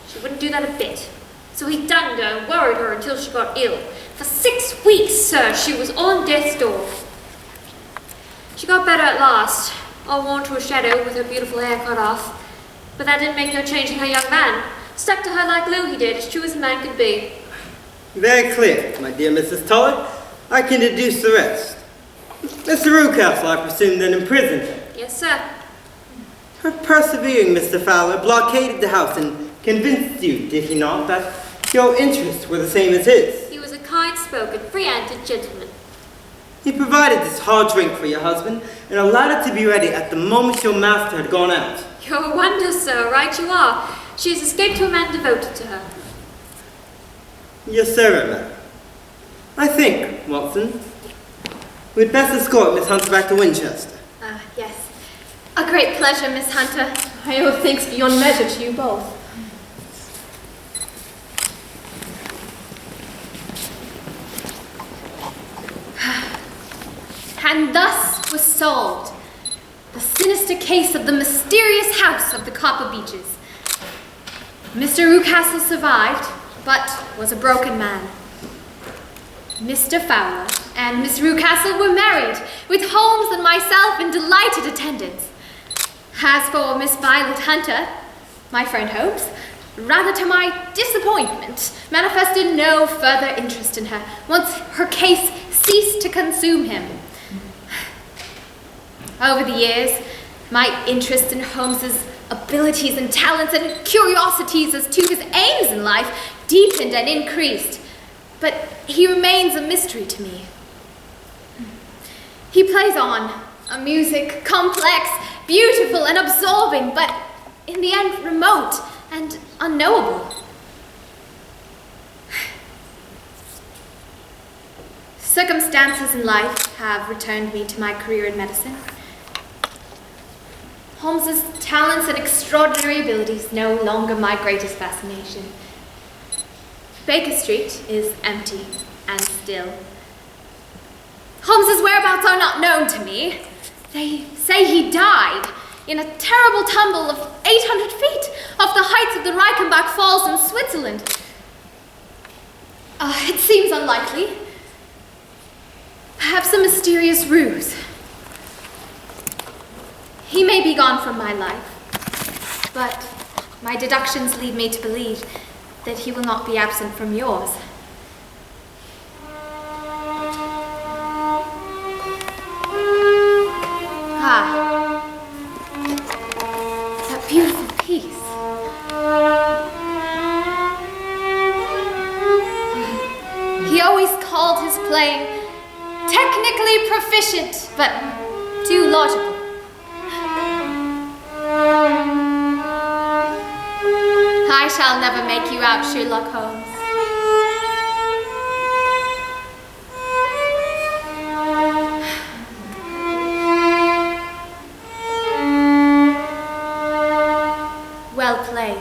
She wouldn't do that a bit. So he dunned her and worried her until she got ill. For 6 weeks, sir, she was on death's door. She got better at last, all worn to a shadow with her beautiful hair cut off. But that didn't make no change in her young man. Stuck to her like glue, he did, as true as a man could be. Very clear, my dear Mrs. Toller. I can deduce the rest. Mr. Rucastle, I presume, then imprisoned her. Yes, sir. Her persevering Mr. Fowler blockaded the house and convinced you, did he not, that your interests were the same as his? He was a kind-spoken, free-handed gentleman. He provided this hard drink for your husband and allowed it to be ready at the moment your master had gone out. You're a wonder, sir, right you are. She has escaped to a man devoted to her. Yes, sir, ma'am. I think, Watson, we'd best escort Miss Hunter back to Winchester. Yes. A great pleasure, Miss Hunter. I owe thanks beyond measure to you both. And thus was solved the sinister case of the mysterious house of the Copper Beeches. Mr. Rucastle survived, but was a broken man. Mr. Fowler and Miss Rucastle were married, with Holmes and myself in delighted attendance. As for Miss Violet Hunter, my friend Holmes, rather to my disappointment, manifested no further interest in her once her case ceased to consume him. Over the years, my interest in Holmes's abilities and talents and curiosities as to his aims in life deepened and increased, but he remains a mystery to me. He plays on, a music complex, beautiful, and absorbing, but in the end remote and unknowable. Circumstances in life have returned me to my career in medicine. Holmes's talents and extraordinary abilities no longer my greatest fascination. Baker Street is empty and still. Holmes's whereabouts are not known to me. They say he died in a terrible tumble of 800 feet off the heights of the Reichenbach Falls in Switzerland. It seems unlikely. Perhaps a mysterious ruse. He may be gone from my life, but my deductions lead me to believe that he will not be absent from yours. That beautiful piece. He always called his playing technically proficient, but too logical. I shall never make you out, Sherlock Holmes. Well played.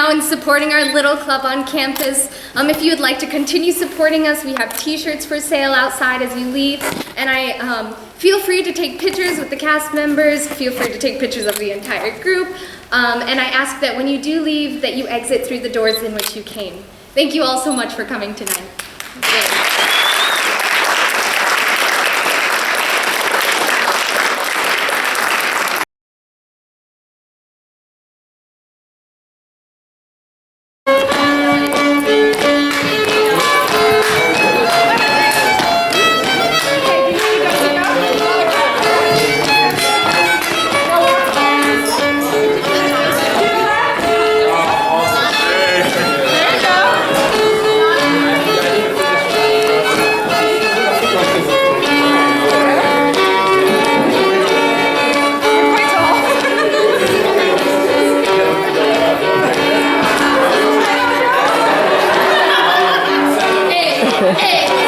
And supporting our little club on campus. If you would like to continue supporting us, we have t-shirts for sale outside as you leave. And feel free to take pictures with the cast members, feel free to take pictures of the entire group. And I ask that when you do leave, that you exit through the doors in which you came. Thank you all so much for coming tonight. Hey!